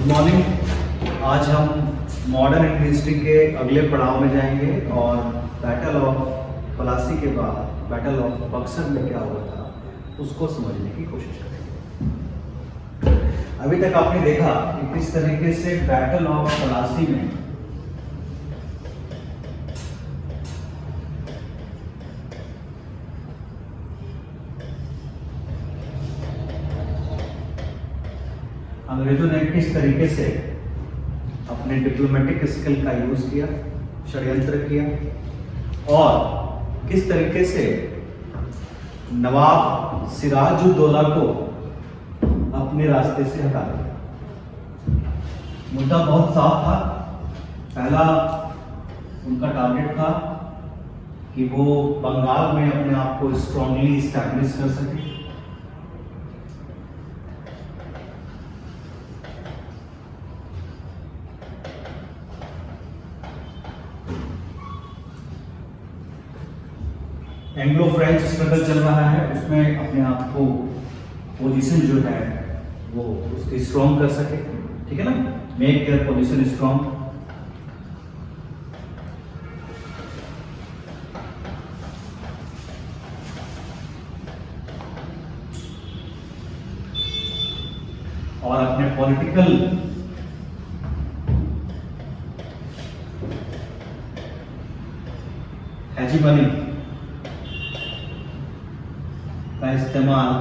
Morning. आज हम modern Indian history के अगले पड़ाव में जाएंगे और बैटल ऑफ पलासी के बाद बैटल ऑफ बक्सर में क्या हुआ था उसको समझने की कोशिश करेंगे। अभी तक आपने देखा कि किस तरीके से बैटल ऑफ पलासी में अंग्रेजों ने किस तरीके से अपने डिप्लोमेटिक स्किल का यूज किया, षड्यंत्र किया और किस तरीके से नवाब सिराजुद्दौला को अपने रास्ते से हटा दिया। मुद्दा बहुत साफ था। पहला उनका टारगेट था कि वो बंगाल में अपने आप को स्ट्रांगली स्टैब्लिश कर सके। एंग्लो फ्रेंच स्ट्रगल चल रहा है, उसमें अपने आप को पोजीशन जो है वो उसकी स्ट्रॉन्ग कर सके। ठीक है ना, मेक देयर पोजीशन स्ट्रॉन्ग। और अपने पॉलिटिकल हेजीमनी का इस्तेमाल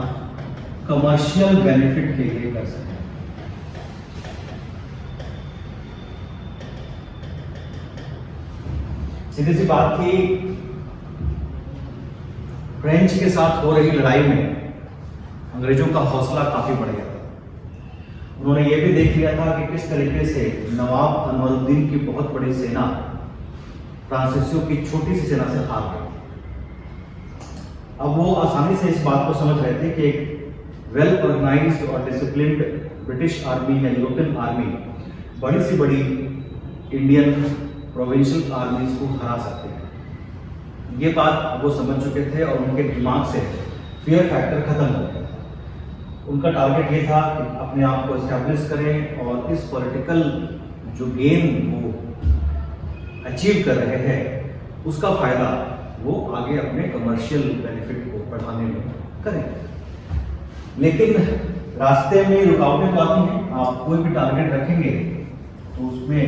कमर्शियल बेनिफिट के लिए कर सकते हैं। सीधी सी बात थी, फ्रेंच के साथ हो रही लड़ाई में अंग्रेजों का हौसला काफी बढ़ गया था। उन्होंने ये भी देख लिया था कि किस तरीके से नवाब अनवरुद्दीन की बहुत बड़ी सेना फ्रांसीसियों की छोटी सी सेना से हार गई। अब वो आसानी से इस बात को समझ रहे थे कि एक वेल ऑर्गेनाइज्ड और डिसिप्लिन्ड ब्रिटिश आर्मी या यूरोपियन आर्मी बड़ी से बड़ी इंडियन प्रोविंशियल आर्मीज को हरा सकते हैं। ये बात वो समझ चुके थे और उनके दिमाग से फियर फैक्टर खत्म हो गया था। उनका टारगेट ये था कि अपने आप को एस्टैब्लिश करें और इस पॉलिटिकल जो गेम वो अचीव कर रहे हैं उसका फायदा वो आगे अपने कमर्शियल बेनिफिट को बढ़ाने में करें। लेकिन रास्ते में रुकावटें तो आती हैं। आप कोई भी टारगेट रखेंगे तो उसमें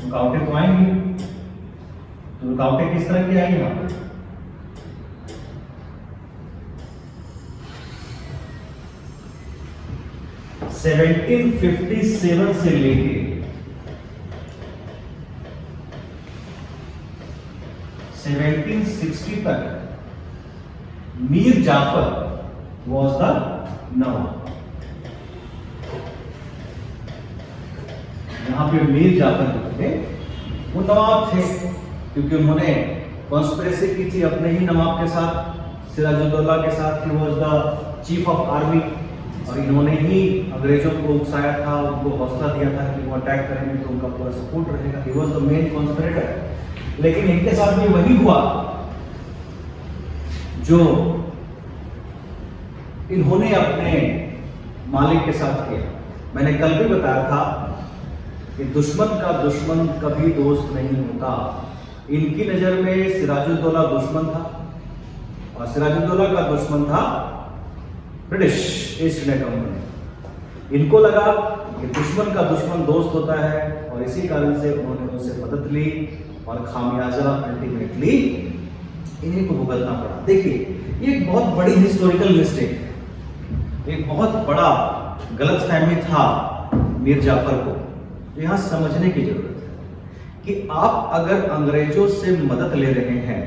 रुकावटें तो आएंगी। तो रुकावटें किस तरह की आएंगी? यहाँ पर 1757 से लेके 1760 तक मीर जाफर वॉज द नवाब। यहां पे मीर जाफर जो थे वो नवाब थे क्योंकि उन्होंने कॉन्स्पिरेसी की थी अपने ही नवाब के साथ, सिराजुद्दौला के साथ। He was the chief of army और इन्होंने ही अंग्रेजों को उकसाया था, उनको हौसला दिया था कि वो अटैक करेंगे तो उनका पूरा सपोर्ट रहेगा। He was the main conspirator. लेकिन इनके साथ भी वही हुआ जो इन्होंने अपने मालिक के साथ किया। मैंने कल भी बताया था कि दुश्मन का दुश्मन कभी दोस्त नहीं होता। इनकी नजर में सिराजुद्दौला दुश्मन था और सिराजुद्दौला का दुश्मन था ब्रिटिश ईस्ट इंडिया कंपनी। इनको लगा कि दुश्मन का दुश्मन दोस्त होता है और इसी कारण से उन्होंने उनसे मदद ली और खामियाजा अल्टीमेटली इन्हीं को भुगतना पड़ा। देखिए, ये एक बहुत बड़ी हिस्टोरिकल मिस्टेक है, एक बहुत बड़ा गलतफहमी था मीर जाफर को, तो यहां समझने की जरूरत है कि आप अगर अंग्रेजों से मदद ले रहे हैं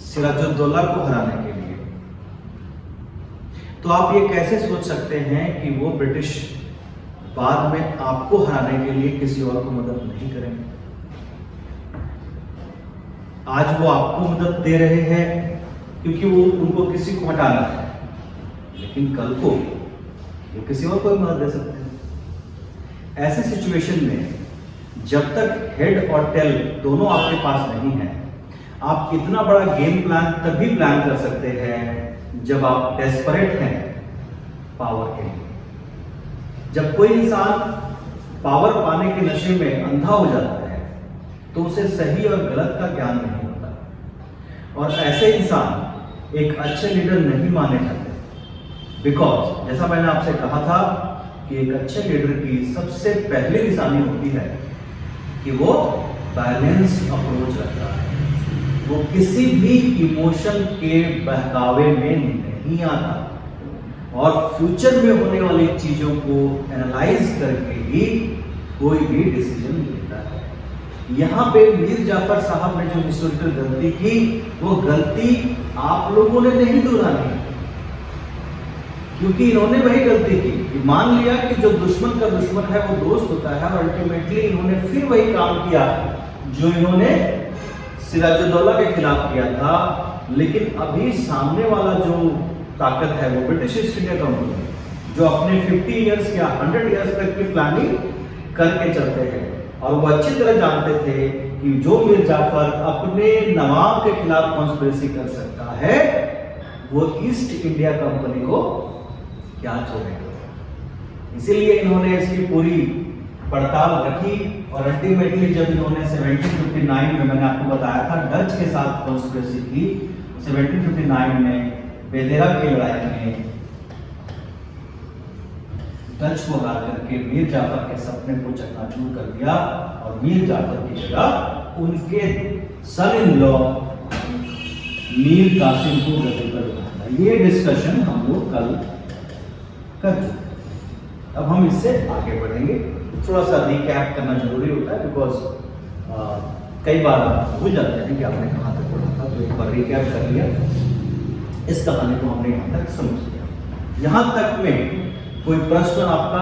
सिराजुद्दौला को हराने के लिए, तो आप ये कैसे सोच सकते हैं कि वो ब्रिटिश बाद में आपको हराने के लिए किसी और को मदद नहीं करेंगे? आज वो आपको मदद दे रहे हैं क्योंकि वो उनको किसी को हटाना है, लेकिन कल को वो किसी और को भी मदद दे सकते हैं। ऐसे सिचुएशन में जब तक हेड और टेल दोनों आपके पास नहीं है, आप इतना बड़ा गेम प्लान तभी प्लान कर सकते हैं जब आप डेस्परेट हैं पावर के लिए। जब कोई इंसान पावर पाने के नशे में अंधा हो जाता है तो उसे सही और गलत का ज्ञान नहीं होता, और ऐसे इंसान एक अच्छे लीडर नहीं माने जाते। बिकॉज जैसा मैंने आपसे कहा था कि एक अच्छे लीडर की सबसे पहली निशानी होती है कि वो बैलेंस्ड अप्रोच रखता है, वो किसी भी इमोशन के बहकावे में नहीं आता और फ्यूचर में होने वाली चीजों को एनालाइज करके ही कोई भी डिसीजन लेता है। यहाँ पे मीर जाफर साहब ने जो हिस्टोरिकल गलती की, वो गलती आप लोगों ने नहीं दोहरानी, क्योंकि इन्होंने वही गलती की कि मान लिया कि जो दुश्मन का दुश्मन है वो दोस्त होता है, और अल्टीमेटली इन्होंने फिर वही काम किया जो इन्होंने सिराजुद्दौला के खिलाफ किया था। लेकिन अभी सामने वाला जो ताकत है वो ब्रिटिश ईस्ट इंडिया कंपनी, जो अपने 50 इयर्स या 100 इयर्स तक की प्लानिंग करके चलते हैं, और वो अच्छी तरह जानते थे कि जो मीर जाफर अपने नवाब के खिलाफ कॉन्स्पिरेसी कर सकता है वो ईस्ट इंडिया कंपनी को क्या छोड़ेगा। इसीलिए इन्होंने इसकी पूरी पड़ताल रखी, और अल्टीमेटली जब इन्होंने 1759 में, मैंने आपको बताया था, डच के साथ कॉन्स्पिरेसी की, 1759 में बेदेरा की लड़ाई में डच को हरा करके मीर जाफर के सपने को चकनाचूर कर दिया, और मीर जाफर की जगह उनके सन इन लॉ मीर कासिम को गद्दी पर बिठाया। ये डिस्कशन हम लोग कल कर चुके। अब हम इससे आगे बढ़ेंगे। थोड़ा सा रिकैप करना जरूरी होता है, बिकॉज कई बार आप भूल जाते हैं कि आपने कहाँ तक पढ़ा था, तो एक बार रिकैप कर लिया। इस कहानी को हमने यहाँ तक समझ लिया। यहाँ तक में कोई प्रश्न आपका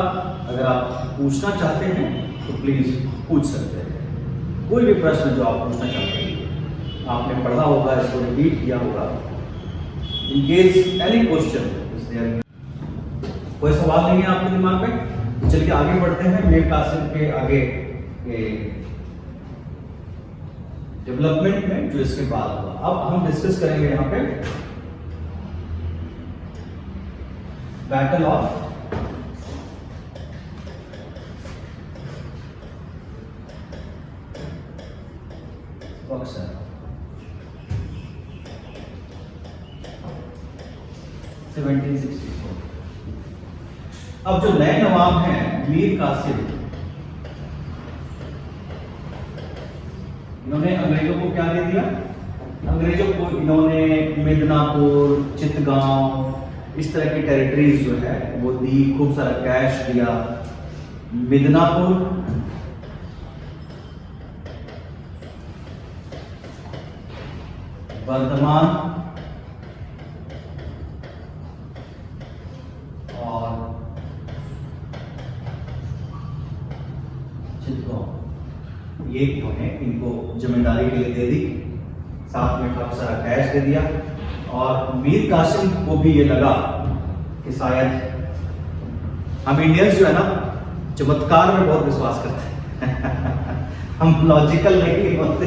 अगर आप पूछना चाहते हैं तो प्लीज पूछ सकते हैं। कोई भी प्रश्न जो आप पूछना चाहते हैं, आपने पढ़ा होगा, इसको रिपीट किया होगा। In case any question is there, कोई सवाल नहीं है आपके दिमाग में, तो चलिए आगे बढ़ते हैं मीर कासिम के आगे के डेवलपमेंट में जो इसके बाद हुआ। अब हम डिस्कस करेंगे यहाँ पे बैटल ऑफ बक्सर। 1764। अब जो नए नवाब हैं मीर कासिम, इन्होंने अंग्रेजों को क्या दे दिया? अंग्रेजों को इन्होंने मिदनापुर, चितगांव, इस तरह की टेरिटरीज जो है वो दी, खूब सारा कैश दिया। मिदनापुर, वर्धमान और चितगांव, ये इन्होंने इनको जमींदारी के लिए दे दी, साथ में काफी सारा कैश दे दिया। और मीर कासिम को भी ये लगा कि शायद हम इंडियंस जो है ना चमत्कार में बहुत विश्वास करते हैं हम लॉजिकल नहीं होते,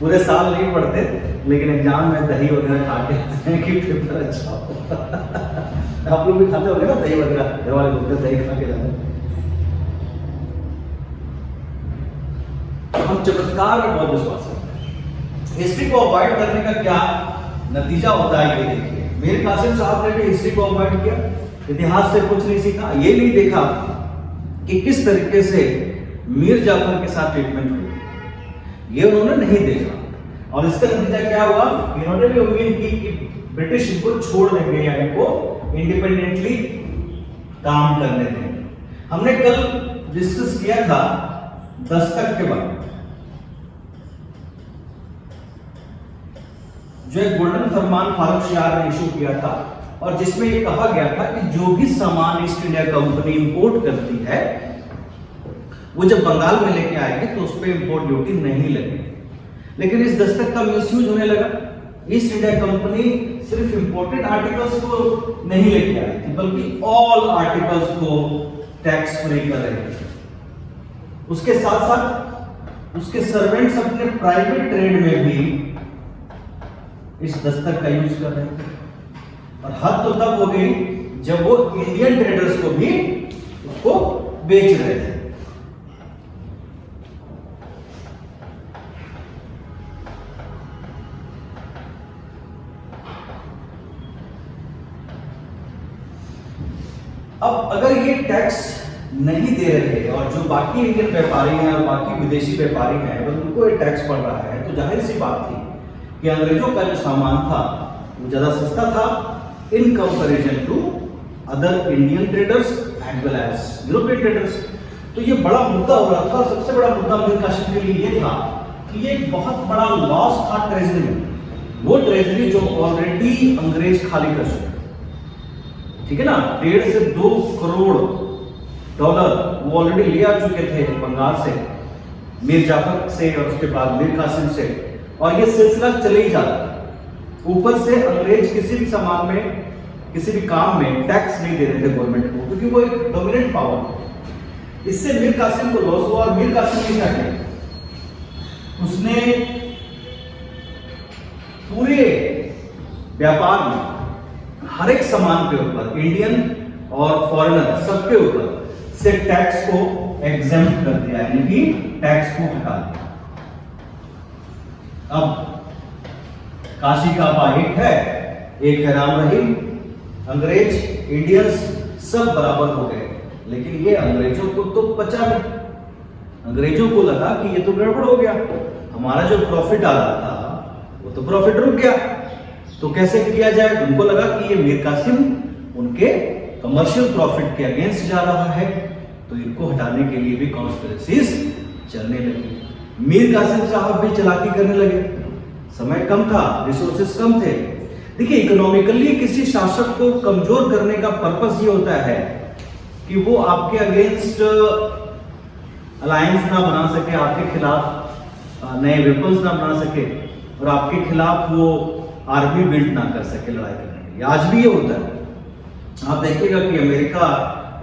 पूरे साल नहीं पढ़ते, लेकिन एग्जाम में दही वगैरह खा के कि पेपर अच्छा हो आप लोग भी खाते होंगे ना दही वगैरह, घर वाले बोलते दही खा के जाते। हम चमत्कार में बहुत विश्वास करते हैं। हिस्ट्री को अवॉइड करने का क्या नतीजा होता है ये देखिए। मीर कासिम साहब ने भी हिस्ट्री को अवॉइड किया, इतिहास से कुछ नहीं सीखा, ये नहीं देखा कि किस तरीके से मीर जाफर के साथ ट्रीटमेंट हुई, ये उन्होंने नहीं देखा। और इसका नतीजा क्या हुआ? इन्होंने भी उम्मीद की कि ब्रिटिश इनको छोड़ देंगे या इनको इंडिपेंडेंटली काम करने देंगे। हमने कल डिस्कस किया था दस्तक के बारे में, जो एक गोल्डन फरमान फारूक शियार ने इशू किया था, और जिसमें ये कहा गया था कि जो भी सामान ईस्ट इंडिया कंपनी इंपोर्ट करती है वो जब बंगाल में लेके आएगी तो उस पर इंपोर्ट ड्यूटी नहीं लगेगी। लेकिन इस दस्तक का मिसयूज होने लगा। ईस्ट इंडिया कंपनी सिर्फ इंपोर्टेड आर्टिकल्स को नहीं लेके आई थी, बल्कि ऑल आर्टिकल्स को टैक्स फ्री कर रही थी। उसके साथ साथ उसके सर्वेंट्स अपने प्राइवेट ट्रेड में भी इस दस्तक का यूज कर रहे थे, और हद तो तब हो गई जब वो इंडियन ट्रेडर्स को भी उसको बेच रहे थे। अब अगर ये टैक्स नहीं दे रहे और जो बाकी इंडियन व्यापारी हैं और बाकी विदेशी व्यापारी हैं अगर उनको ये टैक्स पड़ रहा है तो जाहिर सी बात थी कि अंग्रेजों का जो सामान था वो ज्यादा सस्ता था in comparison to other Indian traders as well as European traders. तो ये बड़ा मुद्दा हो रहा था और सबसे बड़ा मुद्दा मीर कासिम के लिए ये था कि ये एक बहुत बड़ा लॉस था ट्रेजरी में, वो ट्रेजरी जो ऑलरेडी अंग्रेज खाली कर चुके, ठीक है ना, 1.5 से 2 करोड़ डॉलर वो ऑलरेडी ले आ चुके थे बंगाल से, मीर जाफर से और उसके बाद मीर कासिम से, और ये सिलसिला चले ही जा रहा था। ऊपर से अंग्रेज किसी भी सामान में किसी भी काम में टैक्स नहीं दे रहे थे गवर्नमेंट को क्योंकि वो एक डोमिनेंट पावर है। इससे मीर कासिम को लॉस हुआ और मीर कासिम ने क्या किया, उसने पूरे व्यापार में हर एक सामान के ऊपर इंडियन और फॉरेनर सबके ऊपर से टैक्स को एग्जेम्प्ट कर दिया, यानी कि टैक्स को हटा दिया। अब काशी का बा एक है राम रहीम, अंग्रेज इंडियंस सब बराबर हो गए, लेकिन ये अंग्रेजों को तो पचा नहीं। अंग्रेजों को लगा कि ये तो गड़बड़ हो गया, हमारा जो प्रॉफिट आ रहा था वो तो प्रॉफिट रुक गया, तो कैसे किया जाए। उनको लगा कि ये मीर कासिम उनके कमर्शियल प्रॉफिट के अगेंस्ट जा रहा है, तो इनको हटाने के लिए भी कॉन्स्पिरेसीज चलने लगी। मीर कासिम साहब भी चालाकी करने लगे, समय कम था, रिसोर्सेस कम थे। देखिए, इकोनॉमिकली किसी शासक को कमजोर करने का पर्पस ये होता है कि वो आपके अगेंस्ट अलायंस ना बना सके, आपके खिलाफ नए वेपन्स ना बना सके और आपके खिलाफ वो आर्मी बिल्ड ना कर सके लड़ाई करने के लिए। आज भी ये होता है। आप देखिएगा कि अमेरिका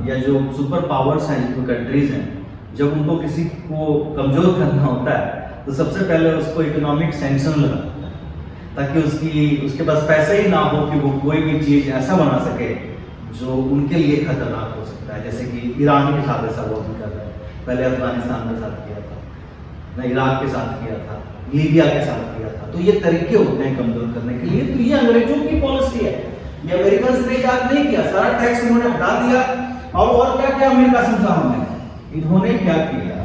या जो सुपर पावर्स हैं, जो कंट्रीज हैं, जब उनको किसी को कमजोर करना होता है तो सबसे पहले उसको इकोनॉमिक सैंक्शन लगाता है ताकि उसके पास पैसे ही ना हो कि वो कोई भी चीज ऐसा बना सके जो उनके लिए खतरनाक हो सकता है। जैसे कि ईरान के साथ ऐसा वो भी कर रहा है, पहले अफगानिस्तान के साथ किया था, ना इराक के साथ किया था, लीबिया के साथ किया था। तो ये तरीके होते हैं कमजोर करने के लिए। तो ये अंग्रेजों की पॉलिसी है, ये अमेरिकन ने याद नहीं किया, सारा टैक्स उन्होंने हटा दिया। और क्या क्या मीर कासिम साहब ने इन्होंने क्या किया,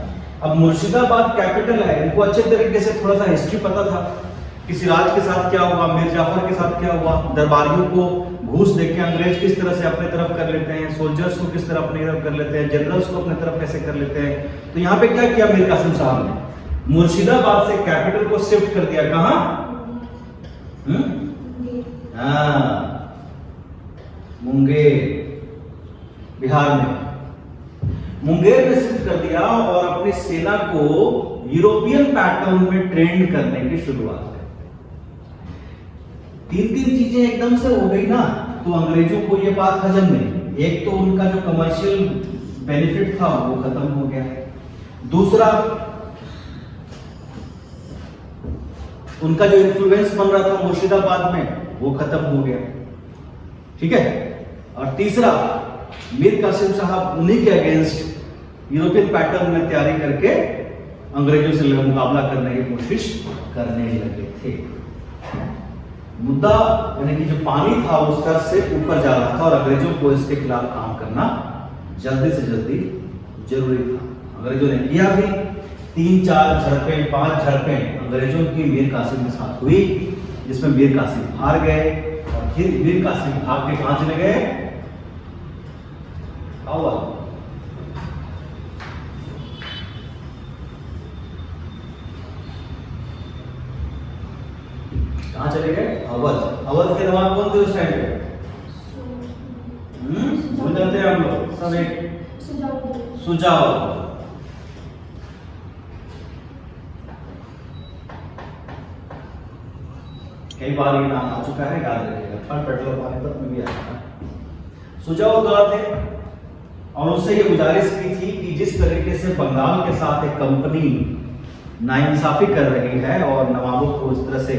अब मुर्शिदाबाद कैपिटल है, इनको अच्छे तरीके से थोड़ा सा हिस्ट्री पता था कि सिराज के साथ क्या हुआ, मीर जाफर के साथ क्या हुआ, दरबारियों को घूस देके अंग्रेज किस तरह से अपने तरफ कर लेते हैं, सोल्जर्स को किस तरह अपनी तरफ कर लेते हैं, जनरल्स को अपने तरफ कैसे कर लेते हैं। तो यहाँ पे क्या किया मीर कासिम साहब ने, मुर्शिदाबाद से कैपिटल को शिफ्ट कर दिया कहां, मुंगेर, बिहार में मुंगेर में शिफ्ट कर दिया और अपनी सेना को यूरोपियन पैटर्न में ट्रेंड करने की शुरुआत कर। तीन चीजें एकदम से हो गई ना, तो अंग्रेजों को ये बात हजम नहीं। एक तो उनका जो कमर्शियल बेनिफिट था वो खत्म हो गया, दूसरा उनका जो इन्फ्लुएंस बन रहा था मुर्शिदाबाद में वो खत्म हो गया, ठीक है, और तीसरा मीर कासिम साहब उन्हीं के अगेंस्ट यूरोपियन पैटर्न में तैयारी करके अंग्रेजों से मुकाबला करने की कोशिश करने लगे थे। मुद्दा यानी कि जो पानी था वो सर से ऊपर जा रहा था और अंग्रेजों को इसके खिलाफ काम करना जल्दी से जल्दी जरूरी था। अंग्रेजों ने किया भी, 3-4 झड़पें 5 झड़पें अंग्रेजों की मीर कासिम के साथ हुई, जिसमें मीर कासिम हार गए और फिर मीर कासिम भाग के कहां चले गए, अवध। कहां चले गए, अवध। अवध के नवाब कौन थे उस टाइम पे, भूल जाते हैं हम लोग सब, एक सुजाउद्दीन। कई बार ये नाम आ चुका है, याद रखिएगा, थर्ड पेट्रोल पानीपत में भी आया था। सुजाउद्दौला थे और उससे ये गुजारिश की थी कि जिस तरीके से बंगाल के साथ एक कंपनी नाइंसाफी कर रही है और नवाबों को इस तरह से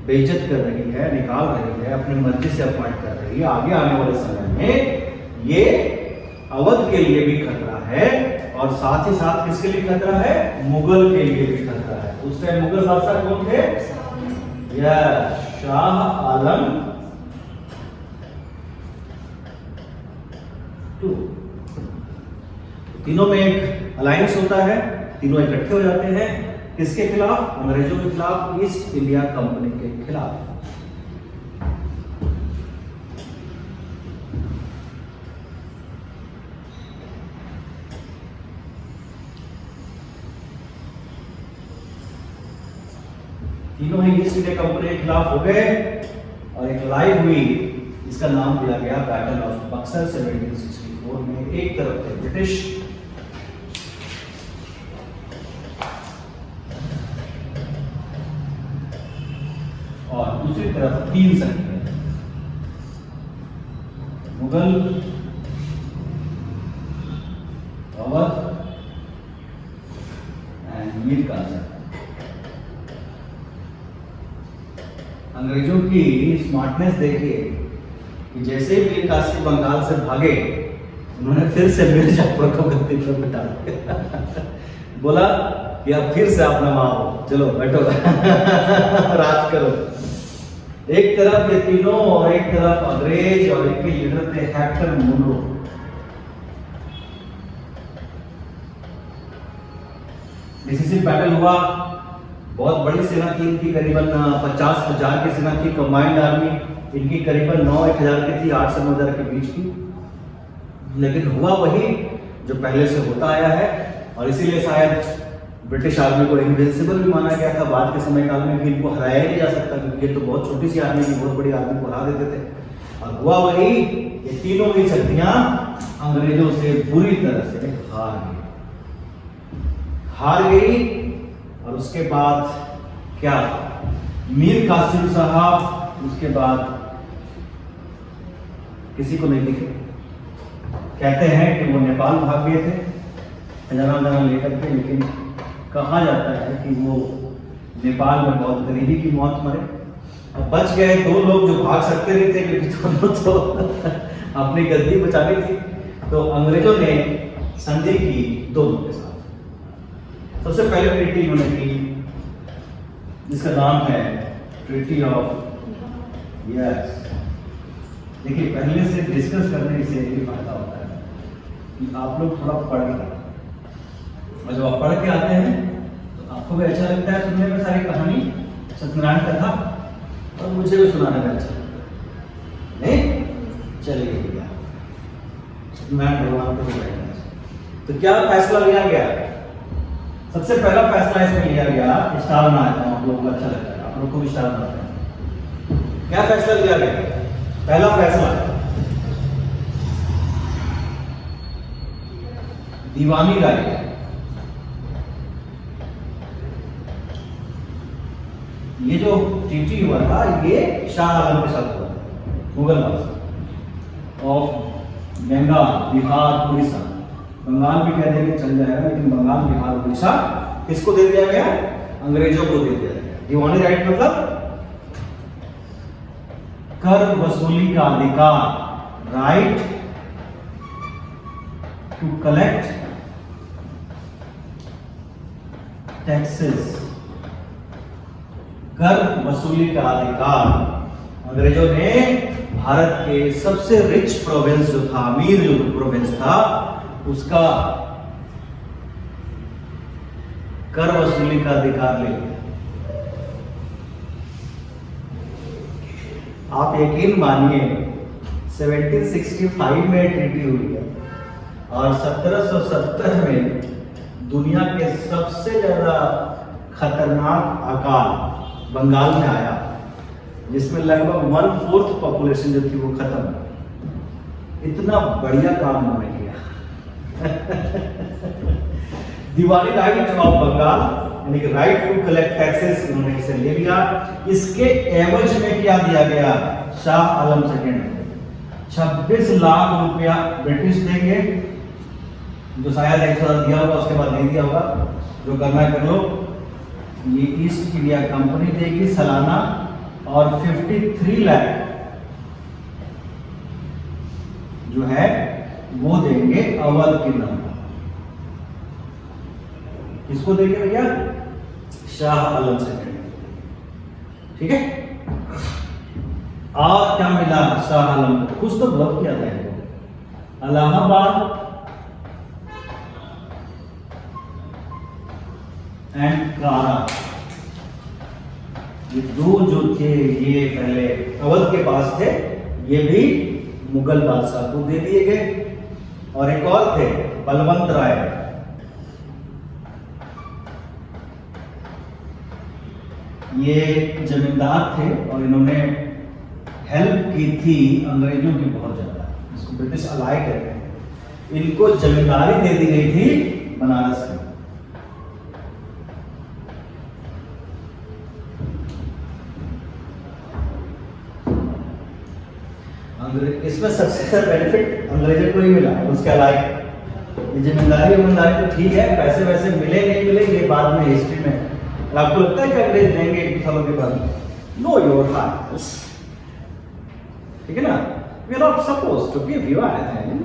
बेइज्जत कर रही है, निकाल रही है, अपनी मर्जी से अपॉइंट कर रही है, आगे आने वाले समय में ये अवध के लिए भी खतरा है और साथ ही साथ किसके लिए खतरा है? मुगल के लिए भी खतरा है। उस टाइम मुगल बादशाह कौन थे? या शाह आलम II। तीनों में एक अलायंस होता है, तीनों इकट्ठे हो जाते हैं किसके खिलाफ? अंग्रेजों के खिलाफ, ईस्ट इंडिया कंपनी के खिलाफ। तीनों ही ईस्ट इंडिया कंपनी के खिलाफ हो गए और एक लड़ाई हुई, इसका नाम दिया गया बैटल ऑफ बक्सर 1764 में। एक तरफ थे ब्रिटिश और दूसरी तरफ तीन संघ, मुगल, अवध एंड मीर कासिम। अंग्रेजों की स्मार्टनेस देखिए कि जैसे ही मीर कासिम बंगाल से भागे, उन्होंने फिर से मिर्जापुर को गद्दी पर बिठा दिया। बोला कि अब फिर से आप नवाब हो, चलो बैठो राज करो। एक तरफ ये तीनों और एक तरफ अंग्रेज और इनके लीडर थे हेक्टर मुनरो। डिसिसिव बैटल हुआ, बहुत बड़ी सेना थी इनकी, करीबन 50,000 की सेना थी, कंबाइंड आर्मी इनकी करीबन 9-1,000 की थी, 8 से 9,000 के बीच की। लेकिन हुआ वही जो पहले से होता आया है और इसीलिए शायद ब्रिटिश आर्मी को इनविंसिबल भी माना गया था बाद के समय काल में, कि इनको हराया ही नहीं जा सकता क्योंकि ये तो बहुत छोटी सी आर्मी थी, बहुत बड़ी आर्मी को हरा देते थे। और हुआ वही, ये तीनों ही शक्तियां अंग्रेजों से बुरी तरह से हार गई। और उसके बाद क्या? मीर कासिम साहब उसके बाद किसी को नहीं दिखे। कहते हैं कि वो नेपाल भाग गए थे खजाना लेकर के, लेकिन कहा जाता है कि वो नेपाल में बहुत गरीबी की मौत मरे। अब बच गए 2 लोग जो भाग सकते नहीं थे क्योंकि दोनों तो अपनी गद्दी बचानी थी। तो अंग्रेजों ने संधि की दोनों के साथ। सबसे पहले ट्रीटी इन्होंने की जिसका नाम है ट्रीटी ऑफ यस। देखिए, पहले से डिस्कस करने से ये फायदा होता है कि आप लोग थोड़ा पढ़ लें, और जब आप पढ़ के आते हैं तो आपको भी अच्छा लगता है सुनने में सारी कहानी, सत्यनारायण कथा, और मुझे भी सुनाने में अच्छा लगता है। नहीं चलिए भैया, सत्यनारायण भगवान को भी। तो क्या फैसला लिया गया? सबसे पहला फैसला इसमें लिया गया, स्टार बनाया था, आप लोगों को अच्छा लगता है, आप लोगों को भी स्टार बनाते हैं। क्या फैसला लिया गया? पहला फैसला, दीवानी राइट। ये जो ट्रीटी हुआ था ये शाह आलम के साथ हुआ था, मुगल बादशाह ऑफ बंगाल, बिहार, उड़ीसा। बंगाल भी कह देंगे चल जाएगा, लेकिन बंगाल, बिहार, उड़ीसा किसको दे दिया गया? अंग्रेजों को दे दिया गया। दीवानी राइट मतलब कर वसूली का अधिकार, राइट टू कलेक्ट टैक्सेस, कर वसूली का अधिकार। अंग्रेजों ने भारत के सबसे रिच प्रोविंस जो था, अमीर जो प्रोविंस था, उसका कर वसूली का अधिकार ले लिया। आप यकीन मानिए 1765 में ट्रीटी हुई है और 1770 में दुनिया के सबसे ज्यादा खतरनाक अकाल बंगाल में आया, जिसमें लगभग 1/4 पॉपुलेशन जो थी वो खत्म। इतना बढ़िया काम उन्होंने किया। दीवानी राइट ऑफ बंगाल, यानी कि राइट टू कलेक्ट टैक्सेस, उन्होंने इसे ले लिया। इसके एवज में क्या दिया गया? शाह आलम सेकंड 26 लाख रुपया ब्रिटिश देंगे, जो शायद 100 दिया होगा, उसके बाद नहीं दिया होगा, जो करना है कर लो। ये ईस्ट इंडिया कंपनी देगी सालाना, और 53 लाख जो है वो देंगे अवध के नाम पर। किसको देंगे भैया? शाह आलम सेकेंड। ठीक है। और क्या मिला शाह आलम को? कुछ तो बहुत किया था इनको। इलाहाबाद एंड कारा, ये दो जो थे ये पहले अवध के पास थे, ये भी मुगल बादशाह को दे दिए गए। और एक और थे बलवंत राय, ये जमींदार थे और इन्होंने हेल्प की थी अंग्रेजों की बहुत ज्यादा, इसको ब्रिटिश अलाय कहते हैं। इनको जमींदारी दे दी गई थी बनारस में। इसमें सबसे ज्यादा बेनिफिट अंग्रेजों को ही मिला, उसके अलावा ये जिम्मेदारी तो ठीक है, पैसे वैसे मिले नहीं मिले ये बाद में हिस्ट्री में। आपको लगता है कि अंग्रेज देंगे एक सालों के बाद? नो योर हार्ट्स, ठीक है ना? We are not supposed to give you anything.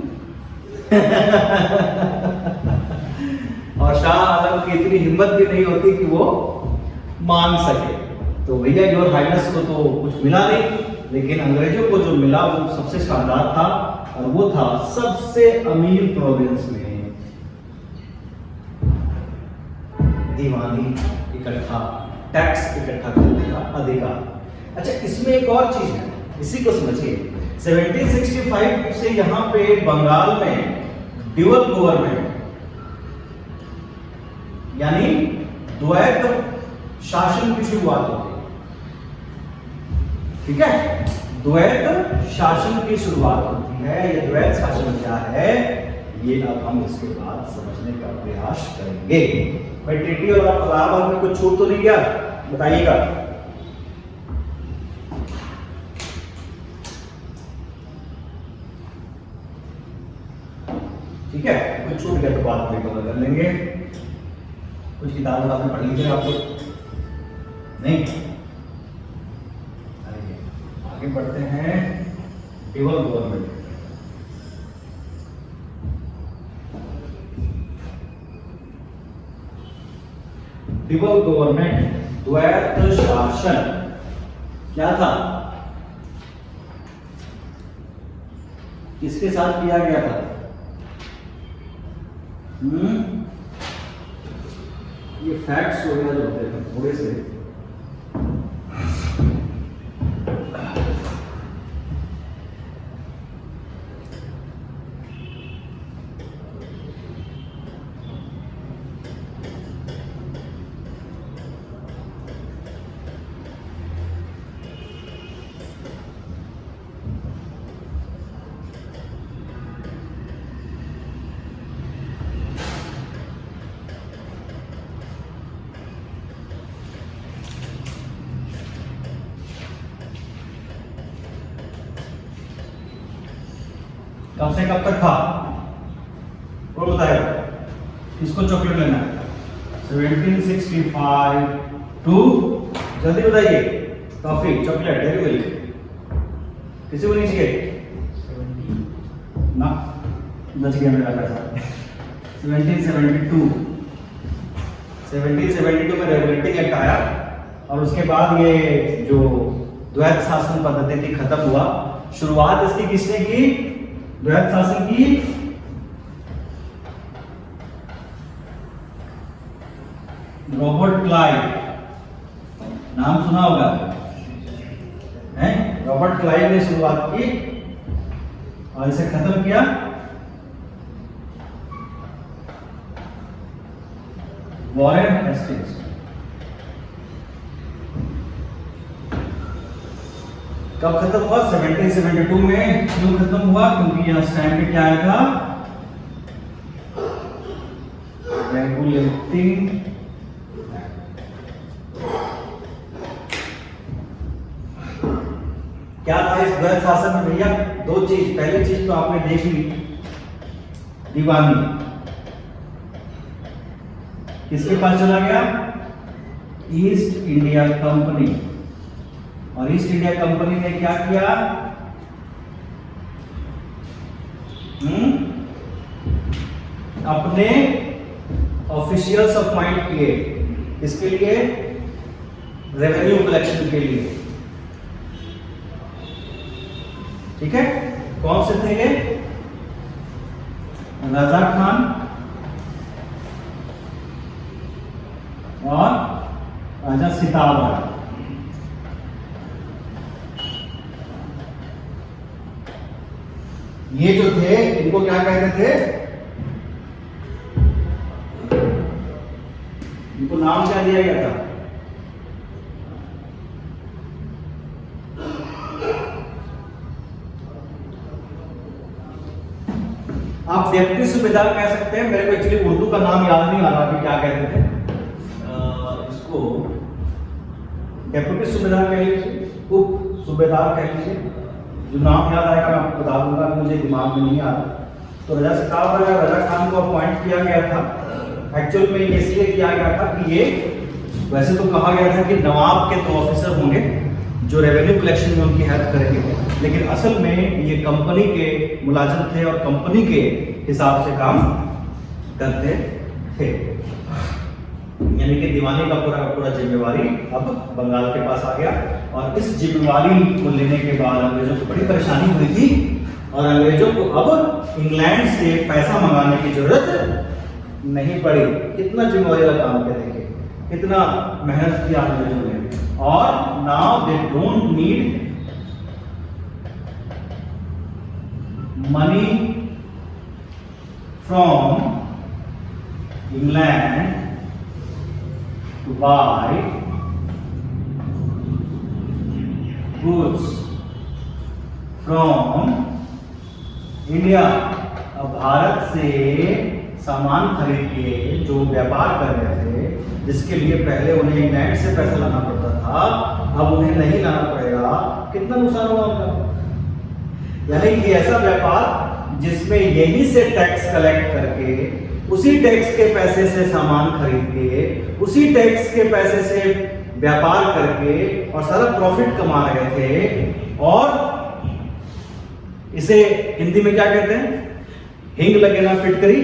और शाह आलम की इतनी हिम्मत भी नहीं होती कि वो मांग सके। तो भैया योर हाइनेस को तो कुछ मिला नहीं, लेकिन अंग्रेजों को जो मिला वो सबसे शानदार था, और वो था सबसे अमीर प्रोविंस में दीवानी इकट्ठा, टैक्स इकट्ठा करने का अधिकार। अच्छा, इसमें एक और चीज है, इसी को समझिए। 1765 से यहां पे बंगाल में ड्यूअल गवर्नमेंट यानी द्वैत शासन की शुरुआत होती है। ठीक है, द्वैत शासन की शुरुआत होती है। ये द्वैत शासन क्या है, ये अब हम इसके बाद समझने का प्रयास करेंगे। भाई टीटी और इलाहाबाद में कुछ छूट तो नहीं गया? बताइएगा। ठीक है, कुछ छूट गया तो बात में कवर कर लेंगे। कुछ किताबें आपने पढ़ लीजिए, आपको नहीं आगे बढ़ते हैं। ड्यूअल गवर्नमेंट, ड्यूअल गवर्नमेंट, द्वैत शासन क्या था? किसके साथ किया गया था? ये फैक्ट्स वगैरह जो होते हैं थोड़े से कब से कब तक था? कौन बताएगा? किसको चॉकलेट लेना है? 1765 टू, जल्दी बताइए। टॉफी, चॉकलेट, डेयरी मिल्क, किसी को नहीं चाहिए ना? बच गया मेरा पैसा। 1772 में रेगुलेटिंग एक्ट आया और उसके बाद ये जो द्वैत शासन पद्धति थी खत्म हुआ। शुरुआत इसकी किसने की? द्वैत शासन की रॉबर्ट क्लाइव, नाम सुना होगा हैं? रॉबर्ट क्लाइव ने शुरुआत की और इसे खत्म किया वॉरेन हेस्टिंग्स। कब खत्म हुआ? 1772 में। क्यों खत्म हुआ? क्योंकि यह टाइम पे क्या आया था? रेगुलेटिंग क्या था इस द्वैत शासन में भैया? दो चीज। पहली चीज तो आपने देख ली, दीवानी। किसके पास चला गया? East India company. और ईस्ट इंडिया कंपनी ने क्या किया? अपने ऑफिशियल्स अपॉइंट किए, इसके लिए रेवेन्यू कलेक्शन के लिए। ठीक है, कौन से थे ये? रजा खान और राजा सितावर। ये जो थे इनको क्या कहते थे? इनको नाम क्या दिया गया था? आप डेप्टी सूबेदार कह सकते हैं। मेरे को एक्चुअली उर्दू का नाम याद नहीं आ रहा कि क्या कहते थे इसको। डेप्यूटी सूबेदार कह लीजिए, उप सूबेदार कह लीजिए, जो नाम याद आएगा मैं आपको बता दूंगा, मुझे दिमाग में नहीं आ रहा। तो रजा सितावर और रजा खान को अपॉइंट किया गया था। एक्चुअल में ये इसलिए किया गया था कि ये, वैसे तो कहा गया था कि नवाब के 2 ऑफिसर होंगे जो रेवेन्यू कलेक्शन में उनकी हेल्प करेंगे, लेकिन असल में ये कंपनी के मुलाजिम थे और कंपनी के हिसाब से काम करते थे। यानी कि दीवानी का पूरा पूरा जिम्मेवारी अब बंगाल के पास आ गया। और इस जिम्मेवारी को लेने के बाद अंग्रेजों को बड़ी परेशानी हुई थी और अंग्रेजों को अब इंग्लैंड से पैसा मंगाने की जरूरत नहीं पड़ी। कितना जिम्मेवारी वाला काम किया, देखिए कितना मेहनत किया अंग्रेजों ने। और now they don't need money from England to buy goods from India। अब भारत से सामान खरीद के जो व्यापार कर रहे थे, जिसके लिए पहले उन्हें इंग्लैंड से पैसा लाना पड़ता था, अब उन्हें नहीं लाना पड़ेगा। कितना नुकसान हुआ उनका? यानी कि ऐसा व्यापार जिसमें यही से टैक्स कलेक्ट करके, उसी टैक्स के पैसे से सामान खरीद के, उसी टैक्स के पैसे से व्यापार करके और सारा प्रॉफिट कमा रहे थे। और इसे हिंदी में क्या कहते हैं? हिंग लगे ना फिटकरी,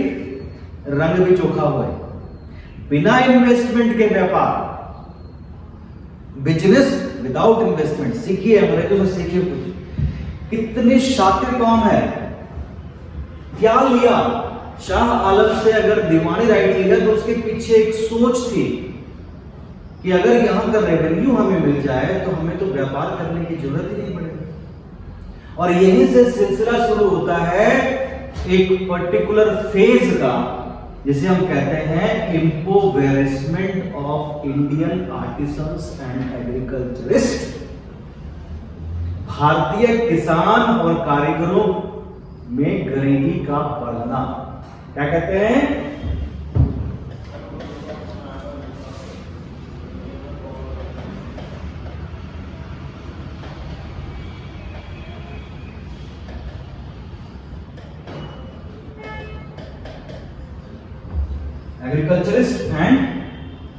रंग भी चोखा हुआ है। बिना इन्वेस्टमेंट के व्यापार, बिजनेस विदाउट इन्वेस्टमेंट। सीखिए, अंग्रेजों से सीखिए कुछ। कितनी शातिर कौम है। क्या लिया? शाह आलम से अगर दीवानी राइट लिया तो उसके पीछे एक सोच थी कि अगर यहां का रेवेन्यू हमें मिल जाए तो हमें तो व्यापार करने की जरूरत ही नहीं पड़ेगी। और यहीं से सिलसिला शुरू होता है एक पर्टिकुलर फेज का, जिसे हम कहते हैं impoverishment of Indian artisans and agriculturist. भारतीय किसान और कारीगरों में गरीबी का बढ़ना। क्या कहते हैं? Agriculturist and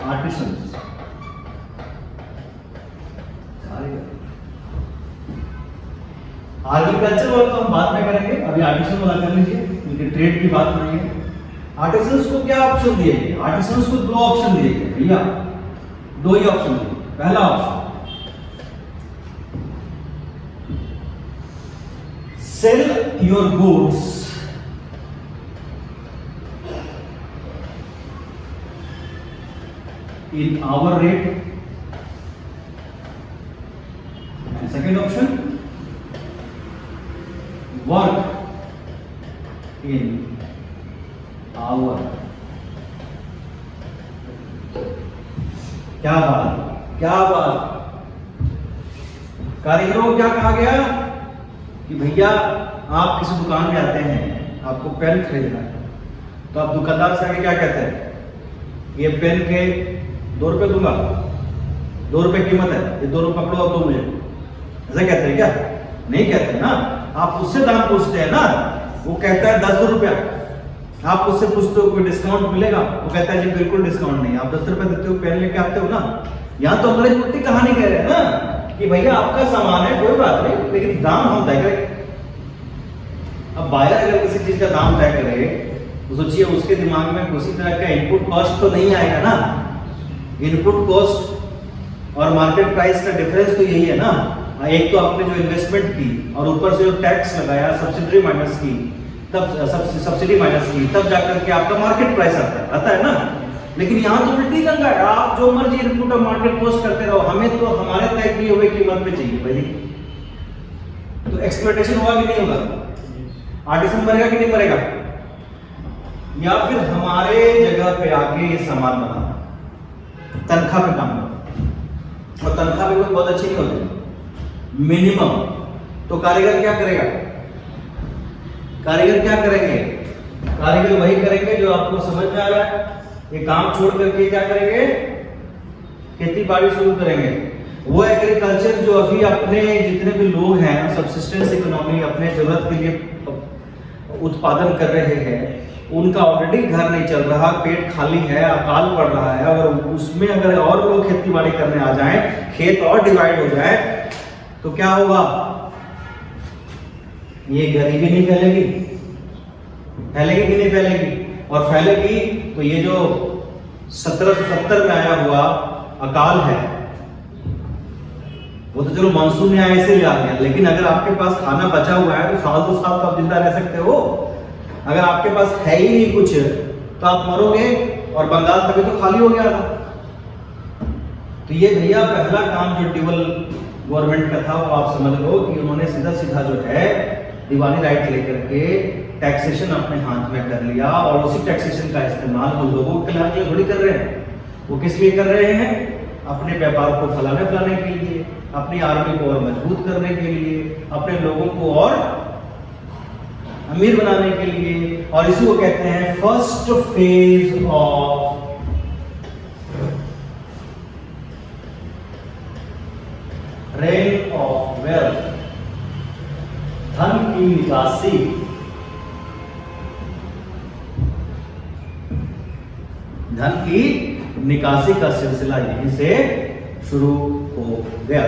artisans. एग्रीकल्चर वाला तो हम बाद में करेंगे, अभी आर्टिसन वाला कर लीजिए, क्योंकि ट्रेड की बात हो रही है। आर्टिसंस को क्या ऑप्शन दिए गए? आर्टिसंस को 2 ऑप्शन दिए गए भैया, 2 ही ऑप्शन दिए। पहला option, sell your goods in our rate, and second option, work in our। क्या बात, क्या बात। कारीगरों को क्या कहा गया कि भैया आप किसी दुकान में आते हैं, आपको पेन खरीदना है, तो आप दुकानदार से आगे क्या कहते हैं? ये पेन के 2 रुपए दूंगा, 2 रुपए कीमत है, ये 2 रुपए पकड़ो, अब दो मुझे। ऐसा कहते हैं क्या? नहीं कहते ना। आप उससे दाम पूछते हैं ना, वो कहता है 10 रुपया। आप उससे पूछते हो कोई डिस्काउंट मिलेगा, वो कहता है जी बिल्कुल डिस्काउंट नहीं। आप 10 रुपए देते हो, पेन लेके आते हो ना। यहाँ तो अंग्रेज उल्टी कहानी कह रहे हैं ना कि भैया आपका सामान है, कोई बात नहीं, लेकिन दाम हम तय करें। अब बायर अगर किसी चीज का दाम तय करे तो सोचिए उसके दिमाग में किसी तरह का इनपुट कॉस्ट तो नहीं आएगा ना। इनपुट कॉस्ट और मार्केट प्राइस का डिफरेंस तो यही है ना। एक तो आपने जो इन्वेस्टमेंट की और ऊपर से जो टैक्स लगाया, सब्सिडी माइनस की, तब जाकर के आपका मार्केट प्राइस आता है ना। लेकिन यहाँ तो उल्टी गंगा है, आप जो मर्जी इनपुट और मार्केट कॉस्ट करते रहो, हमें तो हमारे तय किए हुए कीमत पे चाहिए भाई। तो एक्सप्लॉइटेशन होगा कि नहीं होगा? आर्टिसन मरेगा कि नहीं मरेगा? या फिर हमारे जगह पे आके ये सामान बना तनख्वाह पे काम करो, और तनख्वाह पे कोई बहुत अच्छी नहीं होती, मिनिमम। तो कारीगर क्या करेगा? कारीगर क्या करेंगे? कारीगर वही करेंगे जो आपको समझ में आ रहा है। ये काम छोड़ करके क्या करेंगे? खेती बाड़ी शुरू करेंगे। वो एग्रीकल्चर जो अभी अपने जितने भी लोग हैं सब्सिस्टेंस इकोनॉमी अपने जरूरत के लिए उत्पादन कर रहे हैं, उनका ऑलरेडी घर नहीं चल रहा, पेट खाली है, अकाल पड़ रहा है, और उसमें अगर और लोग खेती बाड़ी करने आ जाएं, खेत और डिवाइड हो जाए, तो क्या होगा? ये गरीबी नहीं फैलेगी? फैलेगी कि नहीं फैलेगी? और फैलेगी तो ये जो 1770 में आया हुआ अकाल है, वो तो चलो मानसून ने आया इसीलिए आ गया, लेकिन अगर आपके पास खाना बचा हुआ है तो साल 2 साल तो आप जिंदा रह सकते हो। अगर आपके पास है ही नहीं कुछ तो आप मरोगे, और बंगाल तभी तो खाली हो गया था। तो ये भैया पहला काम जो ड्यूअल गवर्नमेंट का था, वो आप समझ लो कि उन्होंने सीधा सीधा जो है दीवानी राइट लेकर के टैक्सेशन अपने हाथ में कर लिया, और उसी टैक्सेशन का इस्तेमाल वो लोगों के कल्याण के लिए थोड़ी कर रहे हैं। वो किस लिए कर रहे हैं? अपने व्यापार को फैलाने के लिए, अपनी आर्मी को और मजबूत करने के लिए, अपने लोगों को और अमीर बनाने के लिए। और इसी को कहते हैं first phase of rain of wealth, धन की निकासी। धन की निकासी का सिलसिला यहीं से शुरू हो गया।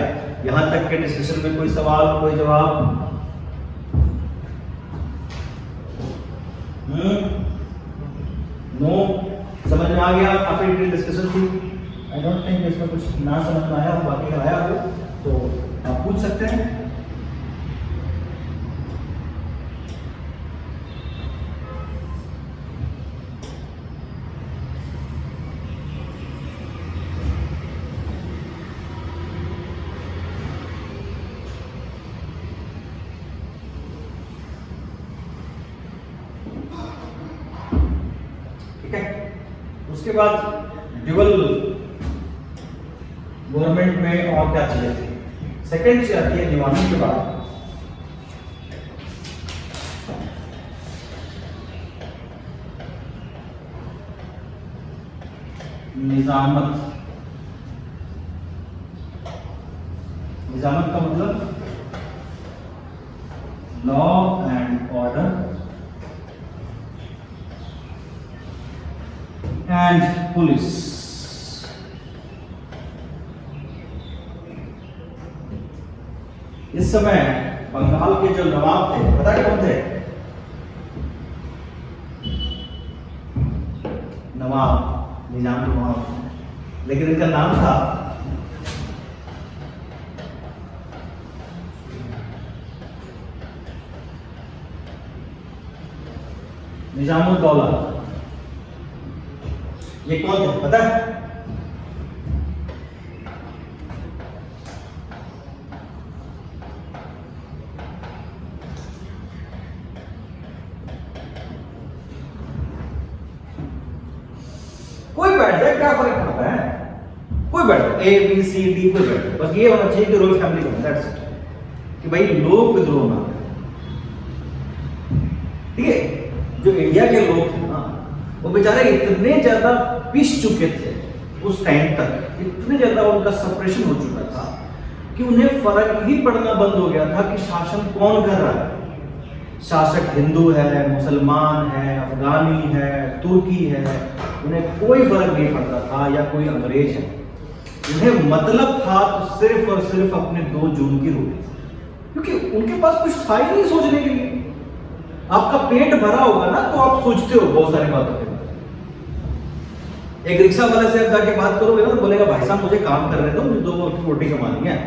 यहां तक के डिस्कशन में कोई सवाल, कोई जवाब? नो? समझ में आ गया? काफी डिटेल डिस्कशन थी। आई डोंट थिंक इसमें कुछ ना समझ में आया हो, बाकी आया हो तो आप पूछ सकते हैं। उसके बाद ड्यूअल गवर्नमेंट में और क्या चीजें थी? सेकेंड चीज आती है दीवानी के बाद निजामत। निजामत का मतलब law and order and police. इस समय बंगाल के जो नवाब थे, पता है कौन थे? नवाब, निजाम के नवाब, लेकिन इनका नाम था निजामुद्दौला। ये कौन थे पता है? कोई बैठ जाए, क्या फर्क पड़ता है? कोई बैठ जाए, A B C D कोई बैठ जाए, बस ये होना चाहिए कि रॉयल फैमिली का, दैट्स इट, कि भाई लोग विद्रोह ना। ठीक है? जो इंडिया के लोग थे ना, वो बेचारे इतने ज्यादा पिस चुके थे उस टाइम तक, इतने ज्यादा उनका सप्रेशन हो चुका था कि उन्हें फर्क ही पड़ना बंद हो गया था कि शासन कौन कर रहा है। शासक हिंदू है, मुसलमान है, अफगानी है, तुर्की है, उन्हें कोई फर्क नहीं पड़ता था, या कोई अंग्रेज है। उन्हें मतलब था तो सिर्फ और सिर्फ अपने 2 जून की रोटी, क्योंकि उनके पास कुछ था ही नहीं सोचने के लिए। आपका पेट भरा होगा ना तो आप सोचते हो बहुत सारी बातों के बारे में। एक रिक्शा वाले से आप जाके बात करोगे ना तो बोलेगा भाई साहब मुझे काम करने दो, मुझे 2 वक्त की रोटी कमानी है।